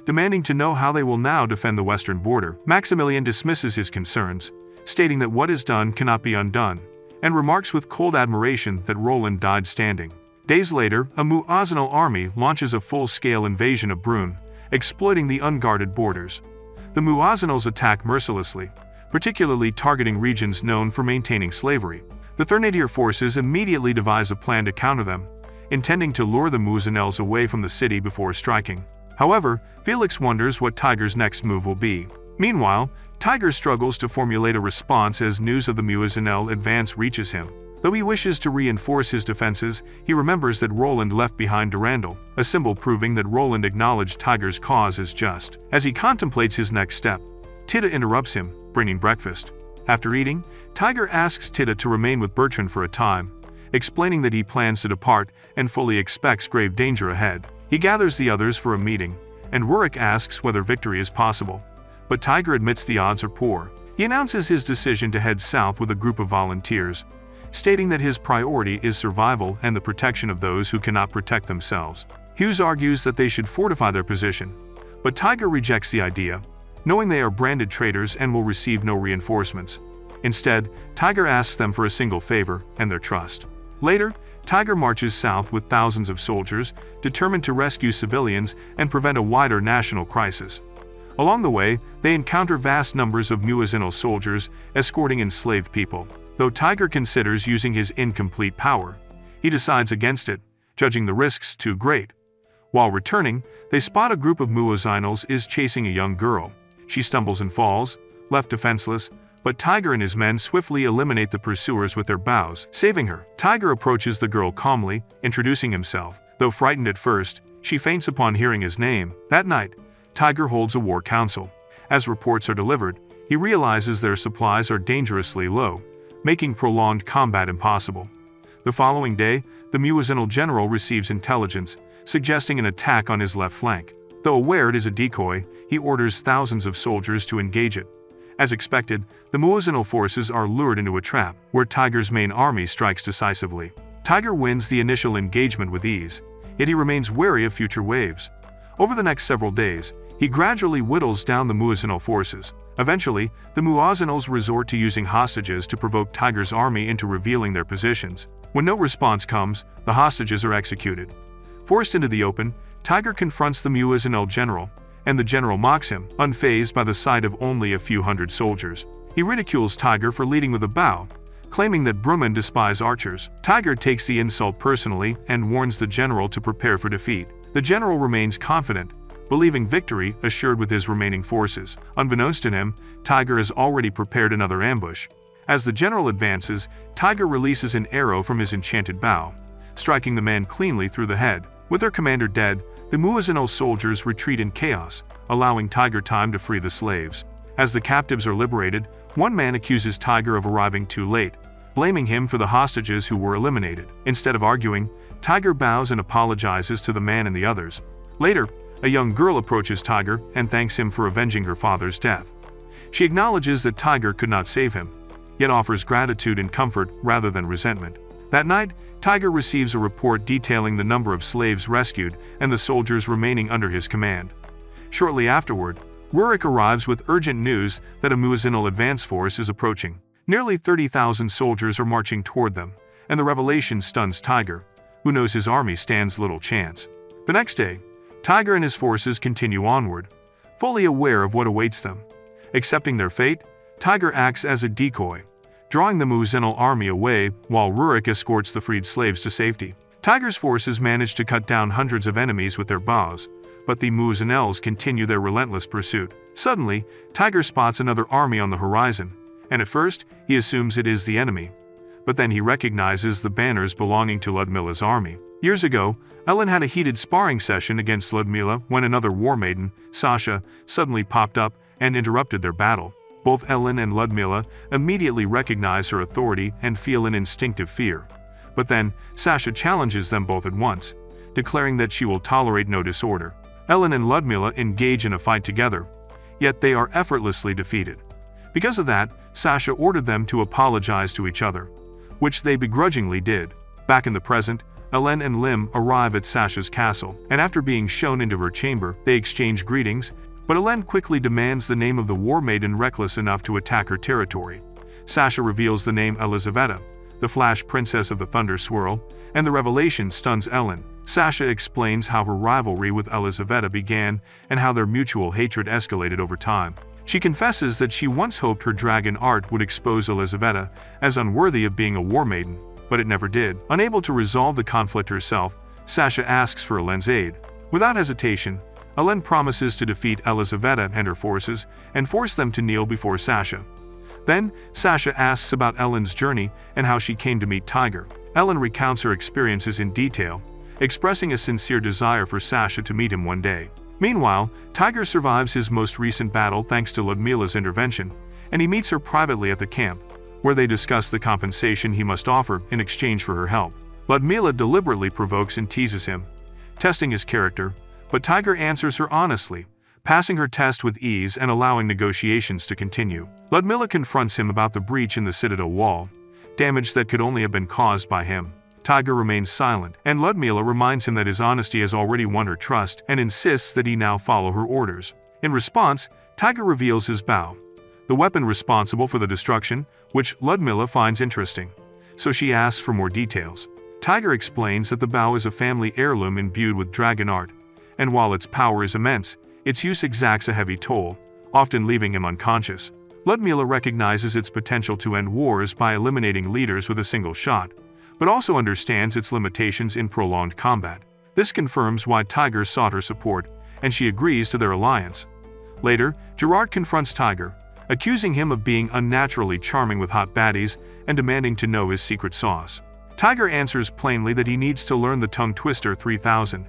demanding to know how they will now defend the western border. Maximilian dismisses his concerns, stating that what is done cannot be undone, and remarks with cold admiration that Roland died standing. Days later, a Muisol army launches a full-scale invasion of Brun, exploiting the unguarded borders. The Muisols attack mercilessly, particularly targeting regions known for maintaining slavery. The Thernadir forces immediately devise a plan to counter them, intending to lure the Muisols away from the city before striking. However, Felix wonders what Tiger's next move will be. Meanwhile, Tiger struggles to formulate a response as news of the Muisol advance reaches him. Though he wishes to reinforce his defenses, he remembers that Roland left behind Durandal, a symbol proving that Roland acknowledged Tiger's cause as just. As he contemplates his next step, Tita interrupts him, bringing breakfast. After eating, Tiger asks Tita to remain with Bertrand for a time, explaining that he plans to depart and fully expects grave danger ahead. He gathers the others for a meeting, and Rurik asks whether victory is possible, but Tiger admits the odds are poor. He announces his decision to head south with a group of volunteers, stating that his priority is survival and the protection of those who cannot protect themselves. Hughes argues that they should fortify their position, but Tiger rejects the idea, knowing they are branded traitors and will receive no reinforcements. Instead, Tiger asks them for a single favor and their trust. Later, Tiger marches south with thousands of soldiers, determined to rescue civilians and prevent a wider national crisis. Along the way, they encounter vast numbers of Muisol soldiers escorting enslaved people. Though Tiger considers using his incomplete power, he decides against it, judging the risks too great. While returning, they spot a group of Muisols is chasing a young girl. She stumbles and falls, left defenseless, but Tiger and his men swiftly eliminate the pursuers with their bows, saving her. Tiger approaches the girl calmly, introducing himself. Though frightened at first, she faints upon hearing his name. That night, Tiger holds a war council. As reports are delivered, he realizes their supplies are dangerously low, making prolonged combat impossible. The following day, the Muisol general receives intelligence, suggesting an attack on his left flank. Though aware it is a decoy, he orders thousands of soldiers to engage it. As expected, the Muisol forces are lured into a trap, where Tiger's main army strikes decisively. Tiger wins the initial engagement with ease, yet he remains wary of future waves. Over the next several days, he gradually whittles down the Muisol forces. Eventually, the Muisols resort to using hostages to provoke Tiger's army into revealing their positions. When no response comes, the hostages are executed. Forced into the open, Tiger confronts the Muisol general, and the general mocks him, unfazed by the sight of only a few hundred soldiers. He ridicules Tiger for leading with a bow, claiming that Brummen despise archers. Tiger takes the insult personally and warns the general to prepare for defeat. The general remains confident, believing victory assured with his remaining forces. Unbeknownst to him, Tiger has already prepared another ambush. As the general advances, Tiger releases an arrow from his enchanted bow, striking the man cleanly through the head. With their commander dead, the Muisol soldiers retreat in chaos, allowing Tiger time to free the slaves. As the captives are liberated, one man accuses Tiger of arriving too late, blaming him for the hostages who were eliminated. Instead of arguing, Tiger bows and apologizes to the man and the others. Later, a young girl approaches Tiger and thanks him for avenging her father's death. She acknowledges that Tiger could not save him, yet offers gratitude and comfort rather than resentment. That night, Tiger receives a report detailing the number of slaves rescued and the soldiers remaining under his command. Shortly afterward, Rurik arrives with urgent news that a Muisol advance force is approaching. Nearly 30,000 soldiers are marching toward them, and the revelation stuns Tiger, who knows his army stands little chance. The next day, Tiger and his forces continue onward, fully aware of what awaits them. Accepting their fate, Tiger acts as a decoy, drawing the Muisol army away while Rurik escorts the freed slaves to safety. Tiger's forces manage to cut down hundreds of enemies with their bows, but the Muisols continue their relentless pursuit. Suddenly, Tiger spots another army on the horizon, and at first, he assumes it is the enemy. But then he recognizes the banners belonging to Ludmila's army. Years ago, Ellen had a heated sparring session against Ludmila when another war maiden, Sasha, suddenly popped up and interrupted their battle. Both Ellen and Ludmila immediately recognize her authority and feel an instinctive fear. But then, Sasha challenges them both at once, declaring that she will tolerate no disorder. Ellen and Ludmila engage in a fight together, yet they are effortlessly defeated. Because of that, Sasha ordered them to apologize to each other, which they begrudgingly did. Back in the present, Ellen and Lim arrive at Sasha's castle, and after being shown into her chamber, they exchange greetings, but Ellen quickly demands the name of the war maiden reckless enough to attack her territory. Sasha reveals the name Elizaveta, the Flash Princess of the Thunder Swirl, and the revelation stuns Ellen. Sasha explains how her rivalry with Elizaveta began and how their mutual hatred escalated over time. She confesses that she once hoped her dragon art would expose Elizaveta as unworthy of being a war maiden, but it never did. Unable to resolve the conflict herself, Sasha asks for Ellen's aid. Without hesitation, Ellen promises to defeat Elizaveta and her forces and force them to kneel before Sasha. Then, Sasha asks about Ellen's journey and how she came to meet Tiger. Ellen recounts her experiences in detail, expressing a sincere desire for Sasha to meet him one day. Meanwhile, Tiger survives his most recent battle thanks to Ludmila's intervention, and he meets her privately at the camp, where they discuss the compensation he must offer in exchange for her help. Ludmila deliberately provokes and teases him, testing his character, but Tiger answers her honestly, passing her test with ease and allowing negotiations to continue. Ludmila confronts him about the breach in the citadel wall, damage that could only have been caused by him. Tiger remains silent, and Ludmila reminds him that his honesty has already won her trust and insists that he now follow her orders. In response, Tiger reveals his bow, the weapon responsible for the destruction, which Ludmila finds interesting, so she asks for more details. Tiger explains that the bow is a family heirloom imbued with dragon art, and while its power is immense, its use exacts a heavy toll, often leaving him unconscious. Ludmila recognizes its potential to end wars by eliminating leaders with a single shot, but also understands its limitations in prolonged combat. This confirms why Tiger sought her support, and she agrees to their alliance. Later, Gerard confronts Tiger, accusing him of being unnaturally charming with hot baddies and demanding to know his secret sauce. Tiger answers plainly that he needs to learn the Tongue Twister 3000,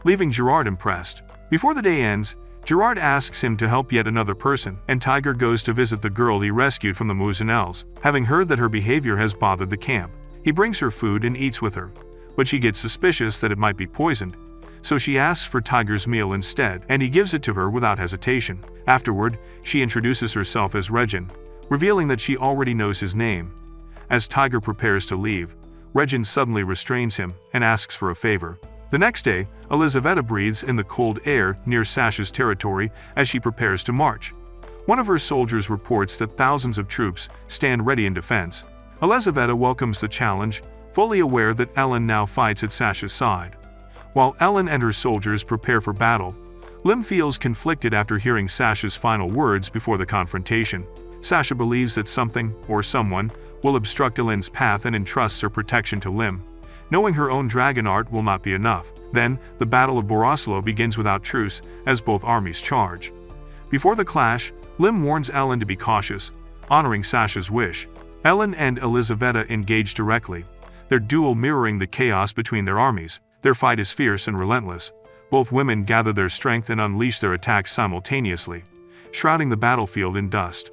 leaving Gerard impressed. Before the day ends, Gerard asks him to help yet another person, and Tiger goes to visit the girl he rescued from the Muisols, having heard that her behavior has bothered the camp. He brings her food and eats with her, but she gets suspicious that it might be poisoned, so she asks for Tiger's meal instead, and he gives it to her without hesitation. Afterward, she introduces herself as Regin, revealing that she already knows his name. As Tiger prepares to leave, Regin suddenly restrains him and asks for a favor. The next day, Elizaveta breathes in the cold air near Sasha's territory as she prepares to march. One of her soldiers reports that thousands of troops stand ready in defense. Elizaveta welcomes the challenge, fully aware that Ellen now fights at Sasha's side. While Ellen and her soldiers prepare for battle, Lim feels conflicted after hearing Sasha's final words before the confrontation. Sasha believes that something, or someone, will obstruct Ellen's path and entrusts her protection to Lim, knowing her own dragon art will not be enough. Then, the Battle of Boraselo begins without truce, as both armies charge. Before the clash, Lim warns Ellen to be cautious, honoring Sasha's wish. Ellen and Elizaveta engage directly, their duel mirroring the chaos between their armies. Their fight is fierce and relentless. Both women gather their strength and unleash their attacks simultaneously, shrouding the battlefield in dust.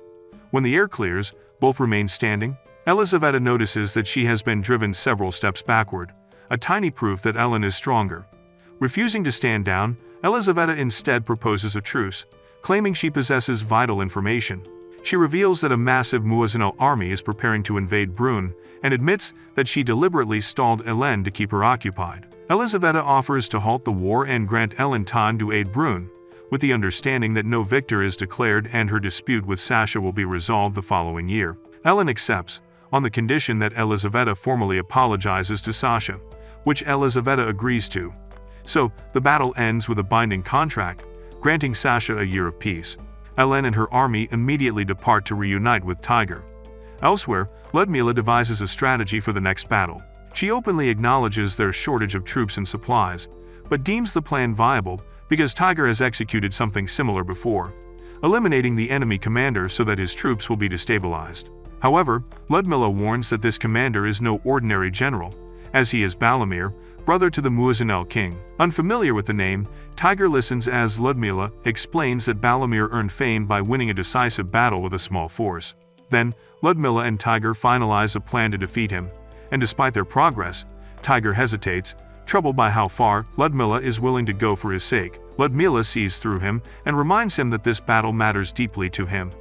When the air clears, both remain standing. Elizaveta notices that she has been driven several steps backward, a tiny proof that Ellen is stronger. Refusing to stand down, Elizaveta instead proposes a truce, claiming she possesses vital information. She reveals that a massive Muisol army is preparing to invade Brune, and admits that she deliberately stalled Ellen to keep her occupied. Elizaveta offers to halt the war and grant Ellen time to aid Brune, with the understanding that no victor is declared and her dispute with Sasha will be resolved the following year. Ellen accepts, on the condition that Elizaveta formally apologizes to Sasha, which Elizaveta agrees to. So, the battle ends with a binding contract, granting Sasha a year of peace. Ellen and her army immediately depart to reunite with Tiger. Elsewhere, Ludmila devises a strategy for the next battle. She openly acknowledges their shortage of troops and supplies, but deems the plan viable because Tiger has executed something similar before, eliminating the enemy commander so that his troops will be destabilized. However, Ludmila warns that this commander is no ordinary general, as he is Balamir, brother to the Muisol king. Unfamiliar with the name, Tiger listens as Ludmila explains that Balamir earned fame by winning a decisive battle with a small force. Then, Ludmila and Tiger finalize a plan to defeat him, and despite their progress, Tiger hesitates, troubled by how far Ludmila is willing to go for his sake. Ludmila sees through him and reminds him that this battle matters deeply to him,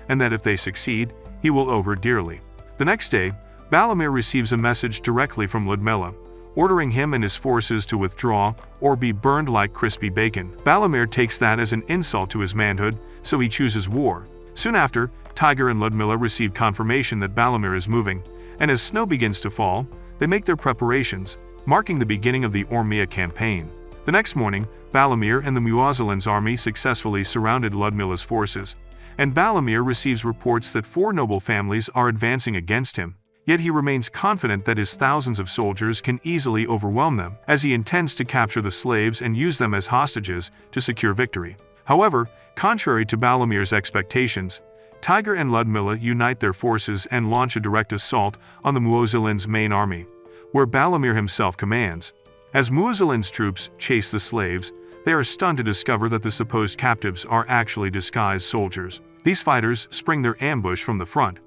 and that if they succeed, he will owe her dearly. The next day, Balamir receives a message directly from Ludmila, ordering him and his forces to withdraw or be burned like crispy bacon. Balamir takes that as an insult to his manhood, so he chooses war. Soon after, Tiger and Ludmila receive confirmation that Balamir is moving, and as snow begins to fall, they make their preparations, marking the beginning of the Ormia campaign. The next morning, Balamir and the Muisol's army successfully surrounded Ludmila's forces, and Balamir receives reports that 4 noble families are advancing against him. Yet he remains confident that his thousands of soldiers can easily overwhelm them, as he intends to capture the slaves and use them as hostages to secure victory. However, contrary to Balamir's expectations, Tiger and Ludmila unite their forces and launch a direct assault on the Muisol's main army, where Balamir himself commands. As Muisol's troops chase the slaves, they are stunned to discover that the supposed captives are actually disguised soldiers. These fighters spring their ambush from the front,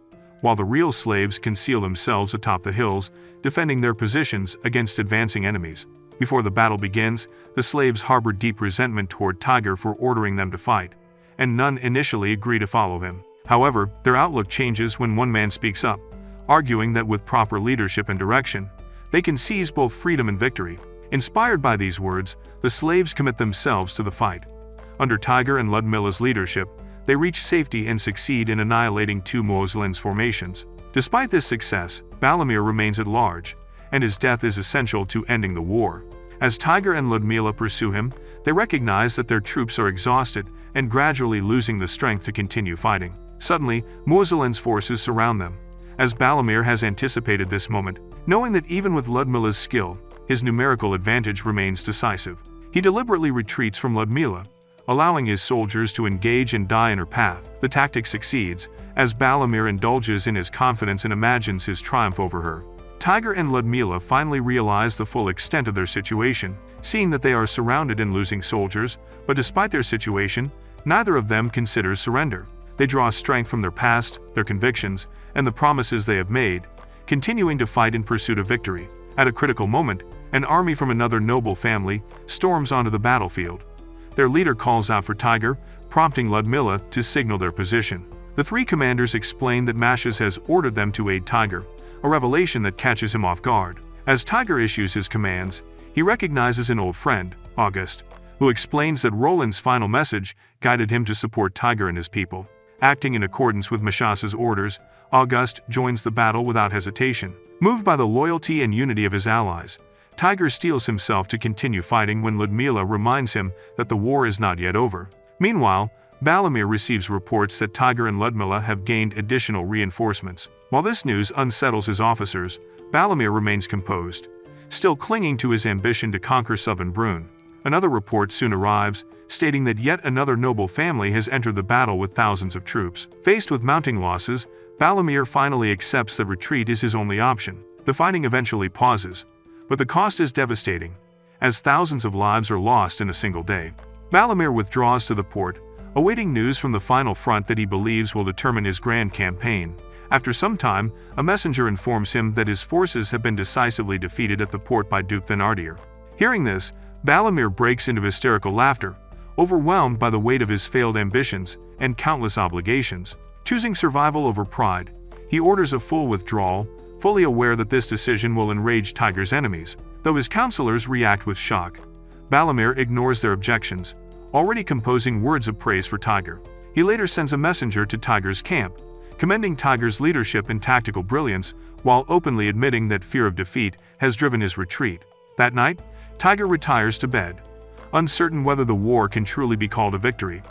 while the real slaves conceal themselves atop the hills, defending their positions against advancing enemies. Before the battle begins, the slaves harbor deep resentment toward Tiger for ordering them to fight, and none initially agree to follow him. However, their outlook changes when one man speaks up, arguing that with proper leadership and direction, they can seize both freedom and victory. Inspired by these words, the slaves commit themselves to the fight. Under Tiger and Ludmila's leadership, they reach safety and succeed in annihilating 2 Muisol's formations. Despite this success, Balamir remains at large, and his death is essential to ending the war. As Tiger and Ludmila pursue him, they recognize that their troops are exhausted and gradually losing the strength to continue fighting. Suddenly, Muisol's forces surround them, as Balamir has anticipated this moment, knowing that even with Ludmila's skill, his numerical advantage remains decisive. He deliberately retreats from Ludmila, allowing his soldiers to engage and die in her path. The tactic succeeds, as Balamir indulges in his confidence and imagines his triumph over her. Tiger and Ludmila finally realize the full extent of their situation, seeing that they are surrounded and losing soldiers, but despite their situation, neither of them considers surrender. They draw strength from their past, their convictions, and the promises they have made, continuing to fight in pursuit of victory. At a critical moment, An army from another noble family storms onto the battlefield. Their leader calls out for Tiger, prompting Ludmila to signal their position. The three commanders explain that Mashes has ordered them to aid Tiger, a revelation that catches him off guard. As Tiger issues his commands, he recognizes an old friend, August, who explains that Roland's final message guided him to support Tiger and his people. Acting in accordance with Mashas's orders, August joins the battle without hesitation. Moved by the loyalty and unity of his allies, Tiger steels himself to continue fighting when Ludmila reminds him that the war is not yet over. Meanwhile, Balamir receives reports that Tiger and Ludmila have gained additional reinforcements. While this news unsettles his officers, Balamir remains composed, still clinging to his ambition to conquer southern Brune. Another report soon arrives, stating that yet another noble family has entered the battle with thousands of troops. Faced with mounting losses, Balamir finally accepts that retreat is his only option. The fighting eventually pauses, but the cost is devastating, as thousands of lives are lost in a single day. Balamir withdraws to the port, awaiting news from the final front that he believes will determine his grand campaign. After some time, a messenger informs him that his forces have been decisively defeated at the port by Duke Thénardier. Hearing this, Balamir breaks into hysterical laughter, overwhelmed by the weight of his failed ambitions and countless obligations. Choosing survival over pride, he orders a full withdrawal, fully aware that this decision will enrage Tiger's enemies. Though his counselors react with shock, Balamir ignores their objections, already composing words of praise for Tiger. He later sends a messenger to Tiger's camp, commending Tiger's leadership and tactical brilliance, while openly admitting that fear of defeat has driven his retreat. That night, Tiger retires to bed, uncertain whether the war can truly be called a victory.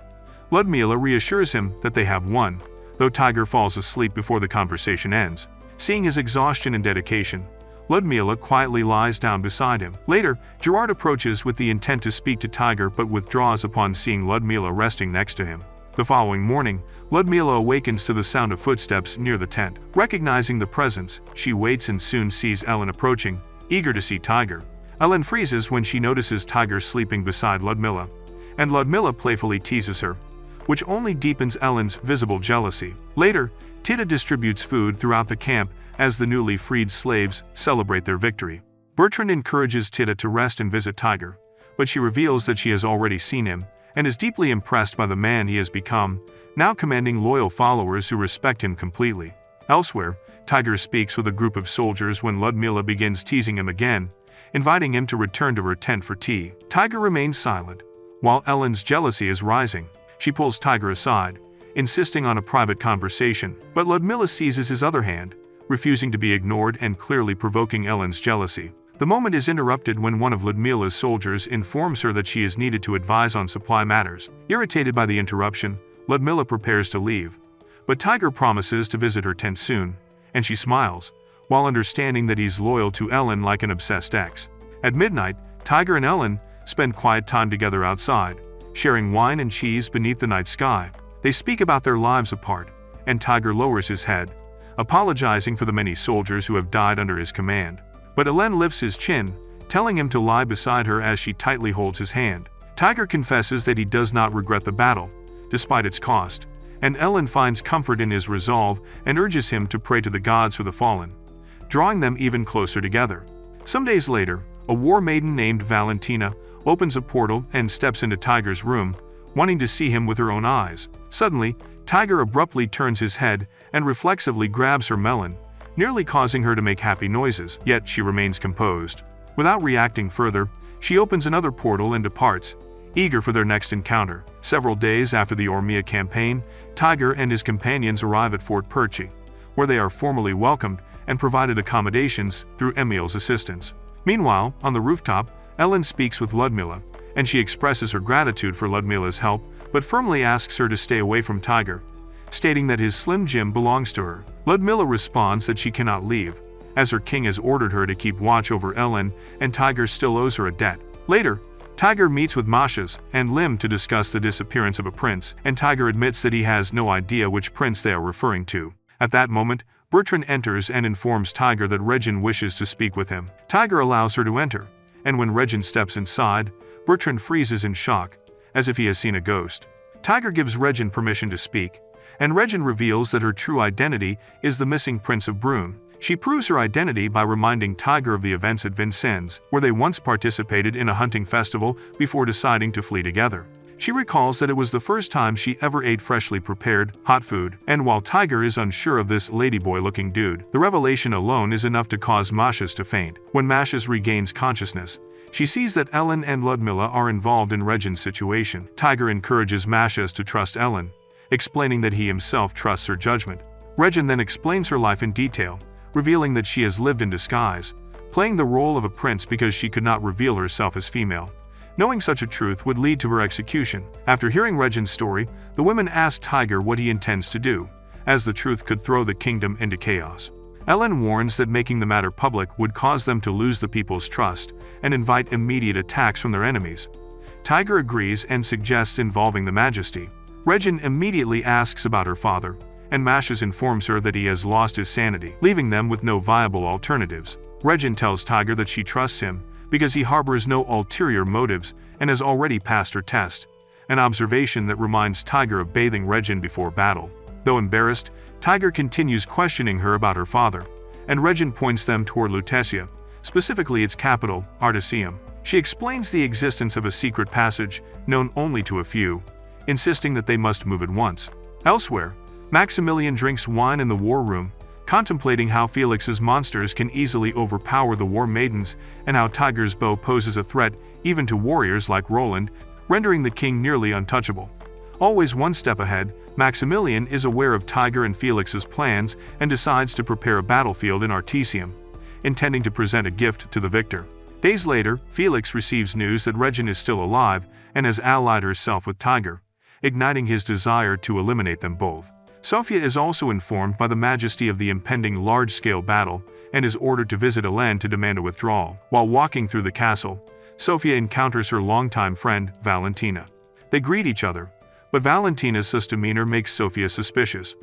Ludmila reassures him that they have won, though Tiger falls asleep before the conversation ends. Seeing his exhaustion and dedication, Ludmila quietly lies down beside him. Later, Gerard approaches with the intent to speak to Tiger but withdraws upon seeing Ludmila resting next to him. The following morning, Ludmila awakens to the sound of footsteps near the tent. Recognizing the presence, she waits and soon sees Ellen approaching, eager to see Tiger. Ellen freezes when she notices Tiger sleeping beside Ludmila, and Ludmila playfully teases her, which only deepens Ellen's visible jealousy. Later, Tita distributes food throughout the camp as the newly freed slaves celebrate their victory. Bertrand encourages Tita to rest and visit Tiger, but she reveals that she has already seen him and is deeply impressed by the man he has become, now commanding loyal followers who respect him completely. Elsewhere, Tiger speaks with a group of soldiers when Ludmila begins teasing him again, inviting him to return to her tent for tea. Tiger remains silent, while Ellen's jealousy is rising. She pulls Tiger aside, insisting on a private conversation, but Ludmila seizes his other hand, refusing to be ignored and clearly provoking Ellen's jealousy. The moment is interrupted when one of Ludmila's soldiers informs her that she is needed to advise on supply matters. Irritated by the interruption, Ludmila prepares to leave, but Tiger promises to visit her tent soon, and she smiles, while understanding that he's loyal to Ellen like an obsessed ex. At midnight, Tiger and Ellen spend quiet time together outside, sharing wine and cheese beneath the night sky. They speak about their lives apart, and Tiger lowers his head, apologizing for the many soldiers who have died under his command. But Ellen lifts his chin, telling him to lie beside her as she tightly holds his hand. Tiger confesses that he does not regret the battle, despite its cost, and Ellen finds comfort in his resolve and urges him to pray to the gods for the fallen, drawing them even closer together. Some days later, a war maiden named Valentina opens a portal and steps into Tiger's room, wanting to see him with her own eyes. Suddenly, Tiger abruptly turns his head and reflexively grabs her melon, nearly causing her to make happy noises, yet she remains composed. Without reacting further, she opens another portal and departs, eager for their next encounter. Several days after the Ormia campaign, Tiger and his companions arrive at Fort Perchie, where they are formally welcomed and provided accommodations through Emil's assistance. Meanwhile, on the rooftop, Ellen speaks with Ludmila, and she expresses her gratitude for Ludmila's help, but firmly asks her to stay away from Tiger, stating that his slim gym belongs to her. Ludmila responds that she cannot leave, as her king has ordered her to keep watch over Ellen, and Tiger still owes her a debt. Later, Tiger meets with Mashes and Lim to discuss the disappearance of a prince, and Tiger admits that he has no idea which prince they are referring to. At that moment, Bertrand enters and informs Tiger that Regin wishes to speak with him. Tiger allows her to enter, and when Regin steps inside, Bertrand freezes in shock, as if he has seen a ghost. Tiger gives Regin permission to speak, and Regin reveals that her true identity is the missing Prince of Brune. She proves her identity by reminding Tiger of the events at Vincennes, where they once participated in a hunting festival before deciding to flee together. She recalls that it was the first time she ever ate freshly prepared, hot food, and while Tiger is unsure of this ladyboy-looking dude, the revelation alone is enough to cause Mashes to faint. When Mashes regains consciousness, she sees that Ellen and Ludmila are involved in Regin's situation. Tiger encourages Mashes to trust Ellen, explaining that he himself trusts her judgment. Regin then explains her life in detail, revealing that she has lived in disguise, playing the role of a prince because she could not reveal herself as female. Knowing such a truth would lead to her execution. After hearing Regin's story, the women ask Tiger what he intends to do, as the truth could throw the kingdom into chaos. Ellen warns that making the matter public would cause them to lose the people's trust and invite immediate attacks from their enemies. Tiger agrees and suggests involving the Majesty. Regin immediately asks about her father, and Mashes informs her that he has lost his sanity, leaving them with no viable alternatives. Regin tells Tiger that she trusts him because he harbors no ulterior motives and has already passed her test, an observation that reminds Tiger of bathing Regin before battle. Though embarrassed, Tiger continues questioning her about her father, and Regin points them toward Lutetia, specifically its capital, Artisium. She explains the existence of a secret passage known only to a few, insisting that they must move at once. Elsewhere, Maximilian drinks wine in the war room, contemplating how Felix's monsters can easily overpower the war maidens and how Tiger's bow poses a threat even to warriors like Roland, rendering the king nearly untouchable. Always one step ahead, Maximilian is aware of Tiger and Felix's plans and decides to prepare a battlefield in Artisium, intending to present a gift to the victor. Days later, Felix receives news that Regin is still alive and has allied herself with Tiger, igniting his desire to eliminate them both. Sophia is also informed by the Majesty of the impending large-scale battle and is ordered to visit Elen to demand a withdrawal. While walking through the castle, Sophia encounters her longtime friend, Valentina. They greet each other, but Valentina's sus demeanor makes Sophia suspicious.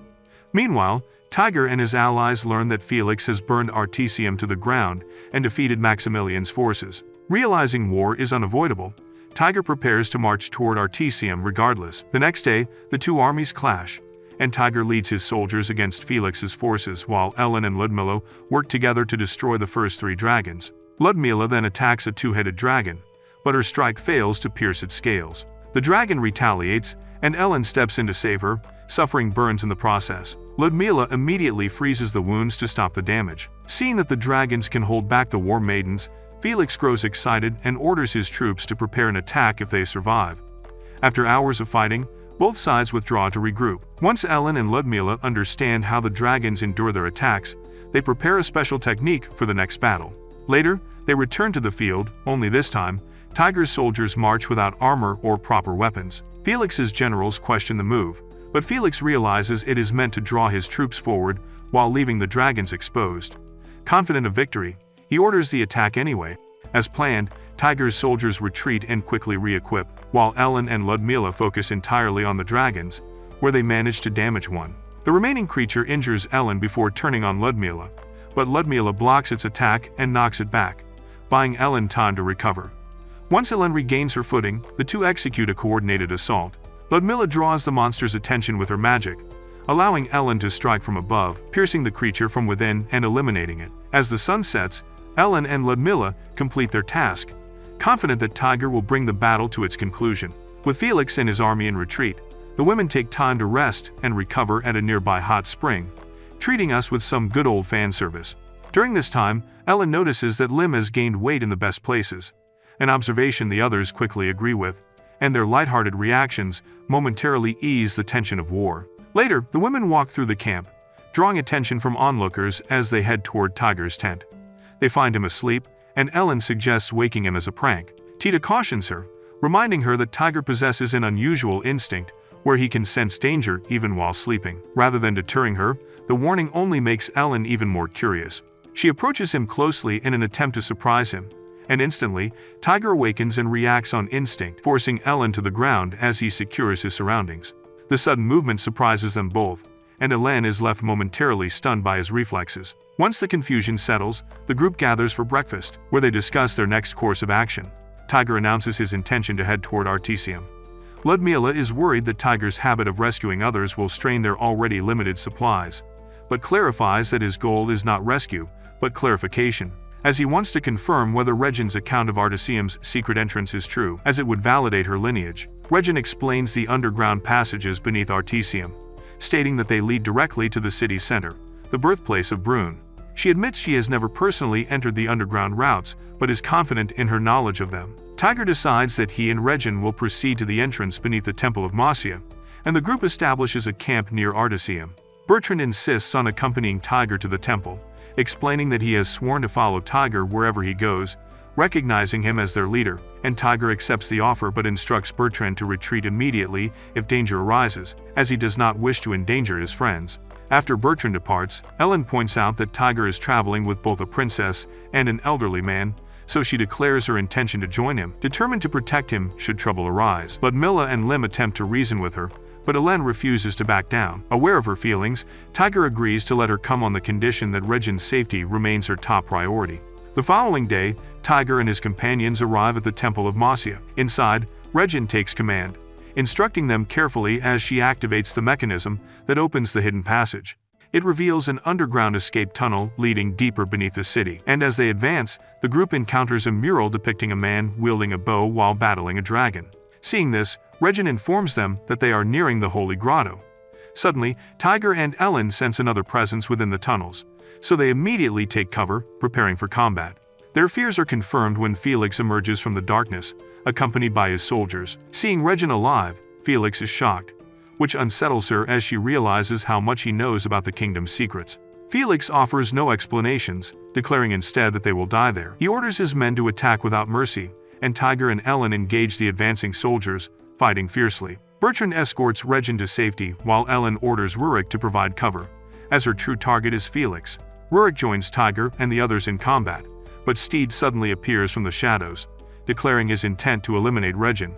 Meanwhile, Tiger and his allies learn that Felix has burned Artisium to the ground and defeated Maximilian's forces. Realizing war is unavoidable, Tiger prepares to march toward Artisium regardless. The next day, the two armies clash, and Tiger leads his soldiers against Felix's forces while Ellen and Ludmila work together to destroy the first three dragons. Ludmila then attacks a two-headed dragon, but her strike fails to pierce its scales. The dragon retaliates, and Ellen steps in to save her, suffering burns in the process. Ludmila immediately freezes the wounds to stop the damage. Seeing that the dragons can hold back the war maidens, Felix grows excited and orders his troops to prepare an attack if they survive. After hours of fighting, both sides withdraw to regroup. Once Ellen and Ludmila understand how the dragons endure their attacks, they prepare a special technique for the next battle. Later, they return to the field, only this time, Tiger's soldiers march without armor or proper weapons. Felix's generals question the move, but Felix realizes it is meant to draw his troops forward while leaving the dragons exposed. Confident of victory, he orders the attack anyway. As planned, Tiger's soldiers retreat and quickly re-equip, while Ellen and Ludmila focus entirely on the dragons, where they manage to damage one. The remaining creature injures Ellen before turning on Ludmila, but Ludmila blocks its attack and knocks it back, buying Ellen time to recover. Once Ellen regains her footing, the two execute a coordinated assault. Ludmila draws the monster's attention with her magic, allowing Ellen to strike from above, piercing the creature from within and eliminating it. As the sun sets, Ellen and Ludmila complete their task, confident that Tiger will bring the battle to its conclusion. With Felix and his army in retreat, the women take time to rest and recover at a nearby hot spring, treating us with some good old fan service. During this time, Ellen notices that Lim has gained weight in the best places, an observation the others quickly agree with, and their lighthearted reactions momentarily ease the tension of war. Later, the women walk through the camp, drawing attention from onlookers as they head toward Tiger's tent. They find him asleep, and Ellen suggests waking him as a prank. Tita cautions her, reminding her that Tiger possesses an unusual instinct where he can sense danger even while sleeping. Rather than deterring her, the warning only makes Ellen even more curious. She approaches him closely in an attempt to surprise him, and instantly, Tiger awakens and reacts on instinct, forcing Ellen to the ground as he secures his surroundings. The sudden movement surprises them both, and Ellen is left momentarily stunned by his reflexes. Once the confusion settles, the group gathers for breakfast, where they discuss their next course of action. Tiger announces his intention to head toward Artisium. Ludmila is worried that Tiger's habit of rescuing others will strain their already limited supplies, but clarifies that his goal is not rescue, but clarification, as he wants to confirm whether Regin's account of Artisium's secret entrance is true, as it would validate her lineage. Regin explains the underground passages beneath Artisium, stating that they lead directly to the city's center, the birthplace of Brune. She admits she has never personally entered the underground routes, but is confident in her knowledge of them. Tiger decides that he and Regin will proceed to the entrance beneath the Temple of Marcia, and the group establishes a camp near Artisium. Bertrand insists on accompanying Tiger to the temple, explaining that he has sworn to follow Tiger wherever he goes, recognizing him as their leader, and Tiger accepts the offer but instructs Bertrand to retreat immediately if danger arises, as he does not wish to endanger his friends. After Bertrand departs, Ellen points out that Tiger is traveling with both a princess and an elderly man, so she declares her intention to join him, determined to protect him should trouble arise. Ludmila and Lim attempt to reason with her, but Ellen refuses to back down. Aware of her feelings, Tiger agrees to let her come on the condition that Regin's safety remains her top priority. The following day, Tiger and his companions arrive at the Temple of Marcia. Inside, Regin takes command, instructing them carefully as she activates the mechanism that opens the hidden passage. It reveals an underground escape tunnel leading deeper beneath the city, and as they advance, the group encounters a mural depicting a man wielding a bow while battling a dragon. Seeing this, Regin informs them that they are nearing the Holy Grotto. Suddenly, Tiger and Ellen sense another presence within the tunnels, so they immediately take cover, preparing for combat. Their fears are confirmed when Felix emerges from the darkness, accompanied by his soldiers. Seeing Regin alive, Felix is shocked, which unsettles her as she realizes how much he knows about the kingdom's secrets. Felix offers no explanations, declaring instead that they will die there. He orders his men to attack without mercy, and Tiger and Ellen engage the advancing soldiers, fighting fiercely. Bertrand escorts Regin to safety while Ellen orders Rurik to provide cover, as her true target is Felix. Rurik joins Tiger and the others in combat, but Steed suddenly appears from the shadows, declaring his intent to eliminate Regin.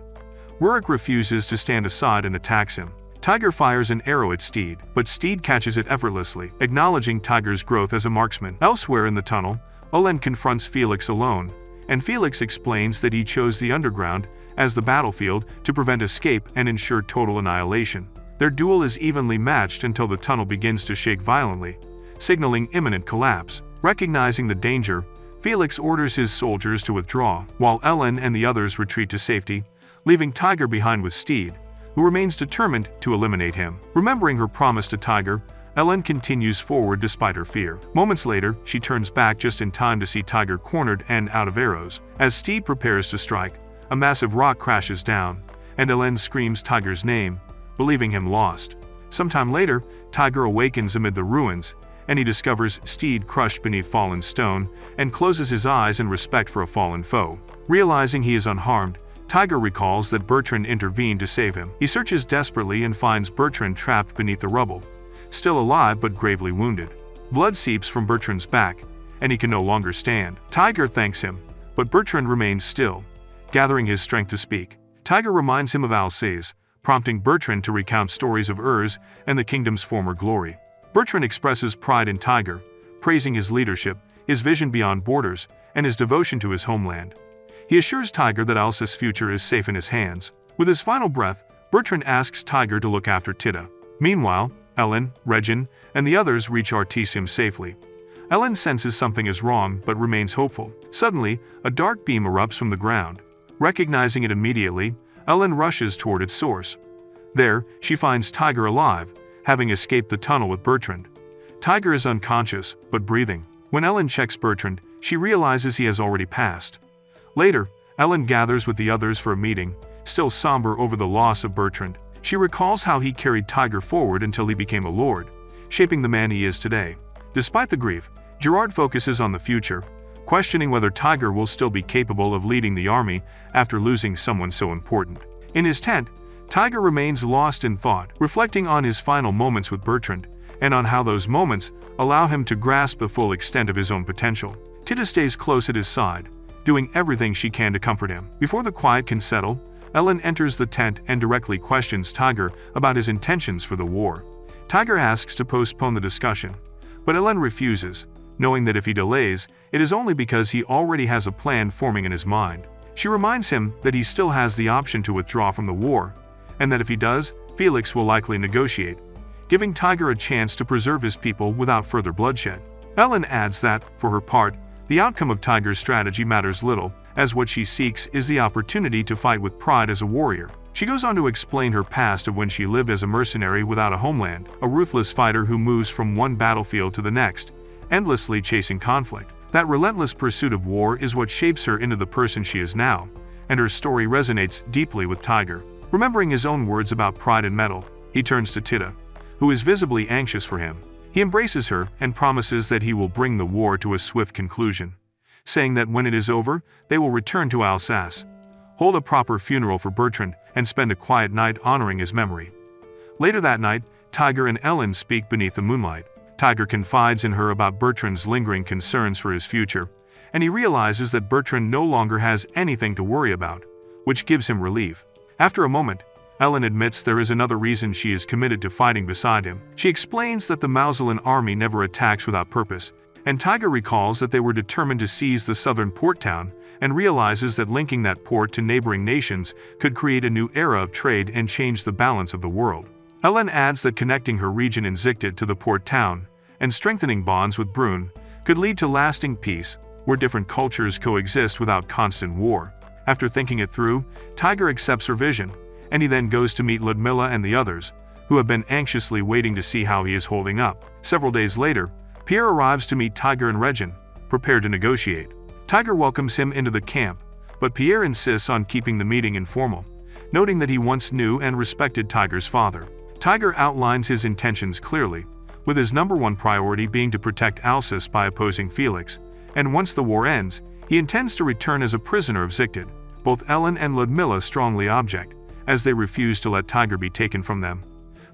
Rurik refuses to stand aside and attacks him. Tiger fires an arrow at Steed, but Steed catches it effortlessly, acknowledging Tiger's growth as a marksman. Elsewhere in the tunnel, Ellen confronts Felix alone, and Felix explains that he chose the underground as the battlefield to prevent escape and ensure total annihilation. Their duel is evenly matched until the tunnel begins to shake violently, signaling imminent collapse. Recognizing the danger, Felix orders his soldiers to withdraw, while Ellen and the others retreat to safety, leaving Tiger behind with Steed, who remains determined to eliminate him. Remembering her promise to Tiger, Ellen continues forward despite her fear. Moments later, she turns back just in time to see Tiger cornered and out of arrows. As Steed prepares to strike, a massive rock crashes down, and Ellen screams Tiger's name, believing him lost. Sometime later, Tiger awakens amid the ruins, and he discovers Steed crushed beneath fallen stone and closes his eyes in respect for a fallen foe. Realizing he is unharmed, Tiger recalls that Bertrand intervened to save him. He searches desperately and finds Bertrand trapped beneath the rubble, still alive but gravely wounded. Blood seeps from Bertrand's back, and he can no longer stand. Tiger thanks him, but Bertrand remains still, gathering his strength to speak. Tiger reminds him of Alsace, prompting Bertrand to recount stories of Urs and the kingdom's former glory. Bertrand expresses pride in Tiger, praising his leadership, his vision beyond borders, and his devotion to his homeland. He assures Tiger that Alsace's future is safe in his hands. With his final breath, Bertrand asks Tiger to look after Tita. Meanwhile, Ellen, Regin, and the others reach Artisium safely. Ellen senses something is wrong but remains hopeful. Suddenly, a dark beam erupts from the ground. Recognizing it immediately, Ellen rushes toward its source. There, she finds Tiger alive, having escaped the tunnel with Bertrand. Tiger is unconscious, but breathing. When Ellen checks Bertrand, she realizes he has already passed. Later, Ellen gathers with the others for a meeting, still somber over the loss of Bertrand. She recalls how he carried Tiger forward until he became a lord, shaping the man he is today. Despite the grief, Gerard focuses on the future, questioning whether Tiger will still be capable of leading the army after losing someone so important. In his tent, Tiger remains lost in thought, reflecting on his final moments with Bertrand, and on how those moments allow him to grasp the full extent of his own potential. Tita stays close at his side, doing everything she can to comfort him. Before the quiet can settle, Ellen enters the tent and directly questions Tiger about his intentions for the war. Tiger asks to postpone the discussion, but Ellen refuses, knowing that if he delays, it is only because he already has a plan forming in his mind. She reminds him that he still has the option to withdraw from the war, and that if he does, Felix will likely negotiate, giving Tiger a chance to preserve his people without further bloodshed. Ellen adds that, for her part, the outcome of Tiger's strategy matters little, as what she seeks is the opportunity to fight with pride as a warrior. She goes on to explain her past of when she lived as a mercenary without a homeland, a ruthless fighter who moves from one battlefield to the next, endlessly chasing conflict. That relentless pursuit of war is what shapes her into the person she is now, and her story resonates deeply with Tiger. Remembering his own words about pride and mettle, he turns to Tita, who is visibly anxious for him. He embraces her and promises that he will bring the war to a swift conclusion, saying that when it is over, they will return to Alsace, hold a proper funeral for Bertrand, and spend a quiet night honoring his memory. Later that night, Tiger and Ellen speak beneath the moonlight. Tiger confides in her about Bertrand's lingering concerns for his future, and he realizes that Bertrand no longer has anything to worry about, which gives him relief. After a moment, Ellen admits there is another reason she is committed to fighting beside him. She explains that the Muisol army never attacks without purpose, and Tiger recalls that they were determined to seize the southern port town and realizes that linking that port to neighboring nations could create a new era of trade and change the balance of the world. Ellen adds that connecting her region in Zicted to the port town and strengthening bonds with Brune could lead to lasting peace, where different cultures coexist without constant war. After thinking it through, Tiger accepts her vision, and he then goes to meet Ludmila and the others, who have been anxiously waiting to see how he is holding up. Several days later, Pierre arrives to meet Tiger and Regin, prepared to negotiate. Tiger welcomes him into the camp, but Pierre insists on keeping the meeting informal, noting that he once knew and respected Tiger's father. Tiger outlines his intentions clearly, with his #1 priority being to protect Alsace by opposing Felix, and once the war ends, he intends to return as a prisoner of Zicted. Both Ellen and Ludmila strongly object, as they refuse to let Tiger be taken from them.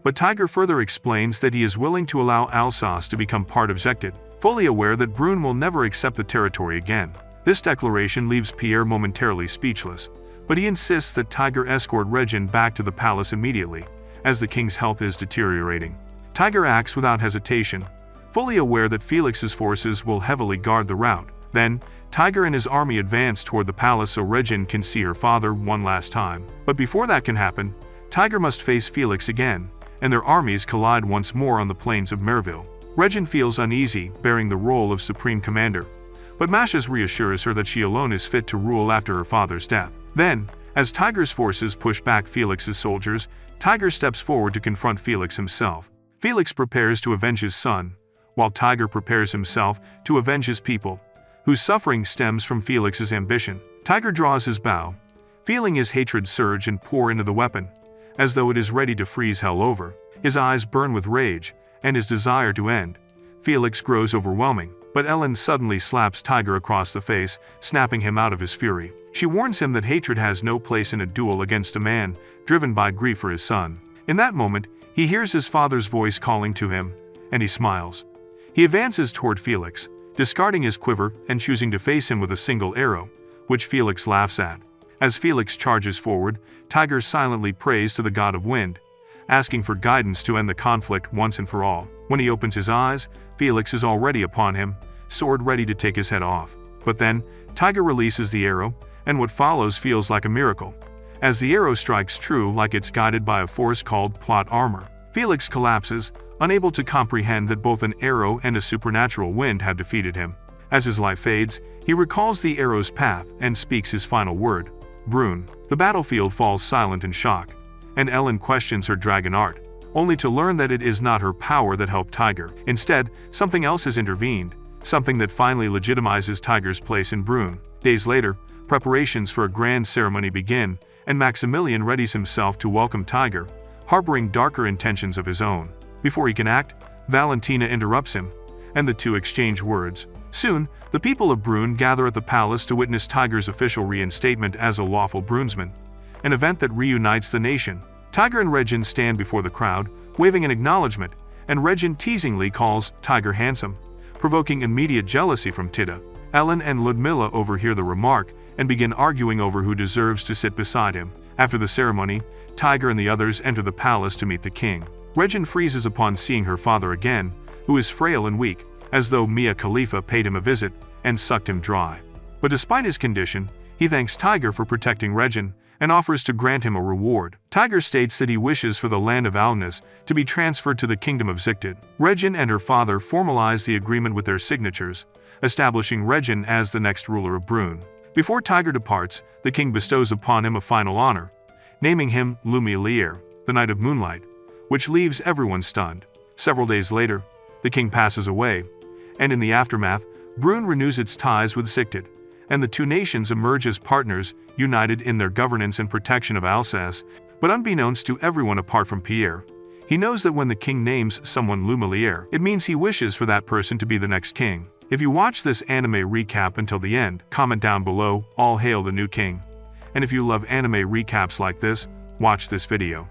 But Tiger further explains that he is willing to allow Alsace to become part of Zicted, fully aware that Brune will never accept the territory again. This declaration leaves Pierre momentarily speechless, but he insists that Tiger escort Regin back to the palace immediately, as the king's health is deteriorating. Tiger acts without hesitation, fully aware that Felix's forces will heavily guard the route. Then, Tiger and his army advance toward the palace so Regin can see her father one last time. But before that can happen, Tiger must face Felix again, and their armies collide once more on the plains of Merville. Regin feels uneasy, bearing the role of supreme commander, but Mashes reassures her that she alone is fit to rule after her father's death. Then, as Tiger's forces push back Felix's soldiers, Tiger steps forward to confront Felix himself. Felix prepares to avenge his son, while Tiger prepares himself to avenge his people, whose suffering stems from Felix's ambition. Tiger draws his bow, feeling his hatred surge and pour into the weapon, as though it is ready to freeze hell over. His eyes burn with rage, and his desire to end Felix grows overwhelming, but Ellen suddenly slaps Tiger across the face, snapping him out of his fury. She warns him that hatred has no place in a duel against a man driven by grief for his son. In that moment, he hears his father's voice calling to him, and he smiles. He advances toward Felix, discarding his quiver and choosing to face him with a single arrow, which Felix laughs at. As Felix charges forward, Tiger silently prays to the god of wind, asking for guidance to end the conflict once and for all. When he opens his eyes, Felix is already upon him, sword ready to take his head off. But then, Tiger releases the arrow, and what follows feels like a miracle, as the arrow strikes true like it's guided by a force called plot armor. Felix collapses, unable to comprehend that both an arrow and a supernatural wind have defeated him. As his life fades, he recalls the arrow's path and speaks his final word, Brune. The battlefield falls silent in shock, and Ellen questions her dragon art, only to learn that it is not her power that helped Tiger. Instead, something else has intervened, something that finally legitimizes Tiger's place in Brune. Days later, preparations for a grand ceremony begin, and Maximilian readies himself to welcome Tiger, harboring darker intentions of his own. Before he can act, Valentina interrupts him, and the two exchange words. Soon, the people of Brune gather at the palace to witness Tiger's official reinstatement as a lawful Brunesman, an event that reunites the nation. Tiger and Regin stand before the crowd, waving an acknowledgement, and Regin teasingly calls Tiger handsome, provoking immediate jealousy from Tita. Ellen and Ludmila overhear the remark and begin arguing over who deserves to sit beside him. After the ceremony, Tiger and the others enter the palace to meet the king. Regin freezes upon seeing her father again, who is frail and weak, as though Mia Khalifa paid him a visit and sucked him dry. But despite his condition, he thanks Tiger for protecting Regin, and offers to grant him a reward. Tiger states that he wishes for the land of Alnus to be transferred to the kingdom of Zictid. Regin and her father formalize the agreement with their signatures, establishing Regin as the next ruler of Brune. Before Tiger departs, the king bestows upon him a final honor, naming him Lumilier, the Knight of Moonlight, which leaves everyone stunned. Several days later, the king passes away, and in the aftermath, Brune renews its ties with Zictid, and the two nations emerge as partners, united in their governance and protection of Alsace. But unbeknownst to everyone apart from Pierre, he knows that when the king names someone Lumilier, it means he wishes for that person to be the next king. If you watch this anime recap until the end, comment down below, all hail the new king. And if you love anime recaps like this, watch this video.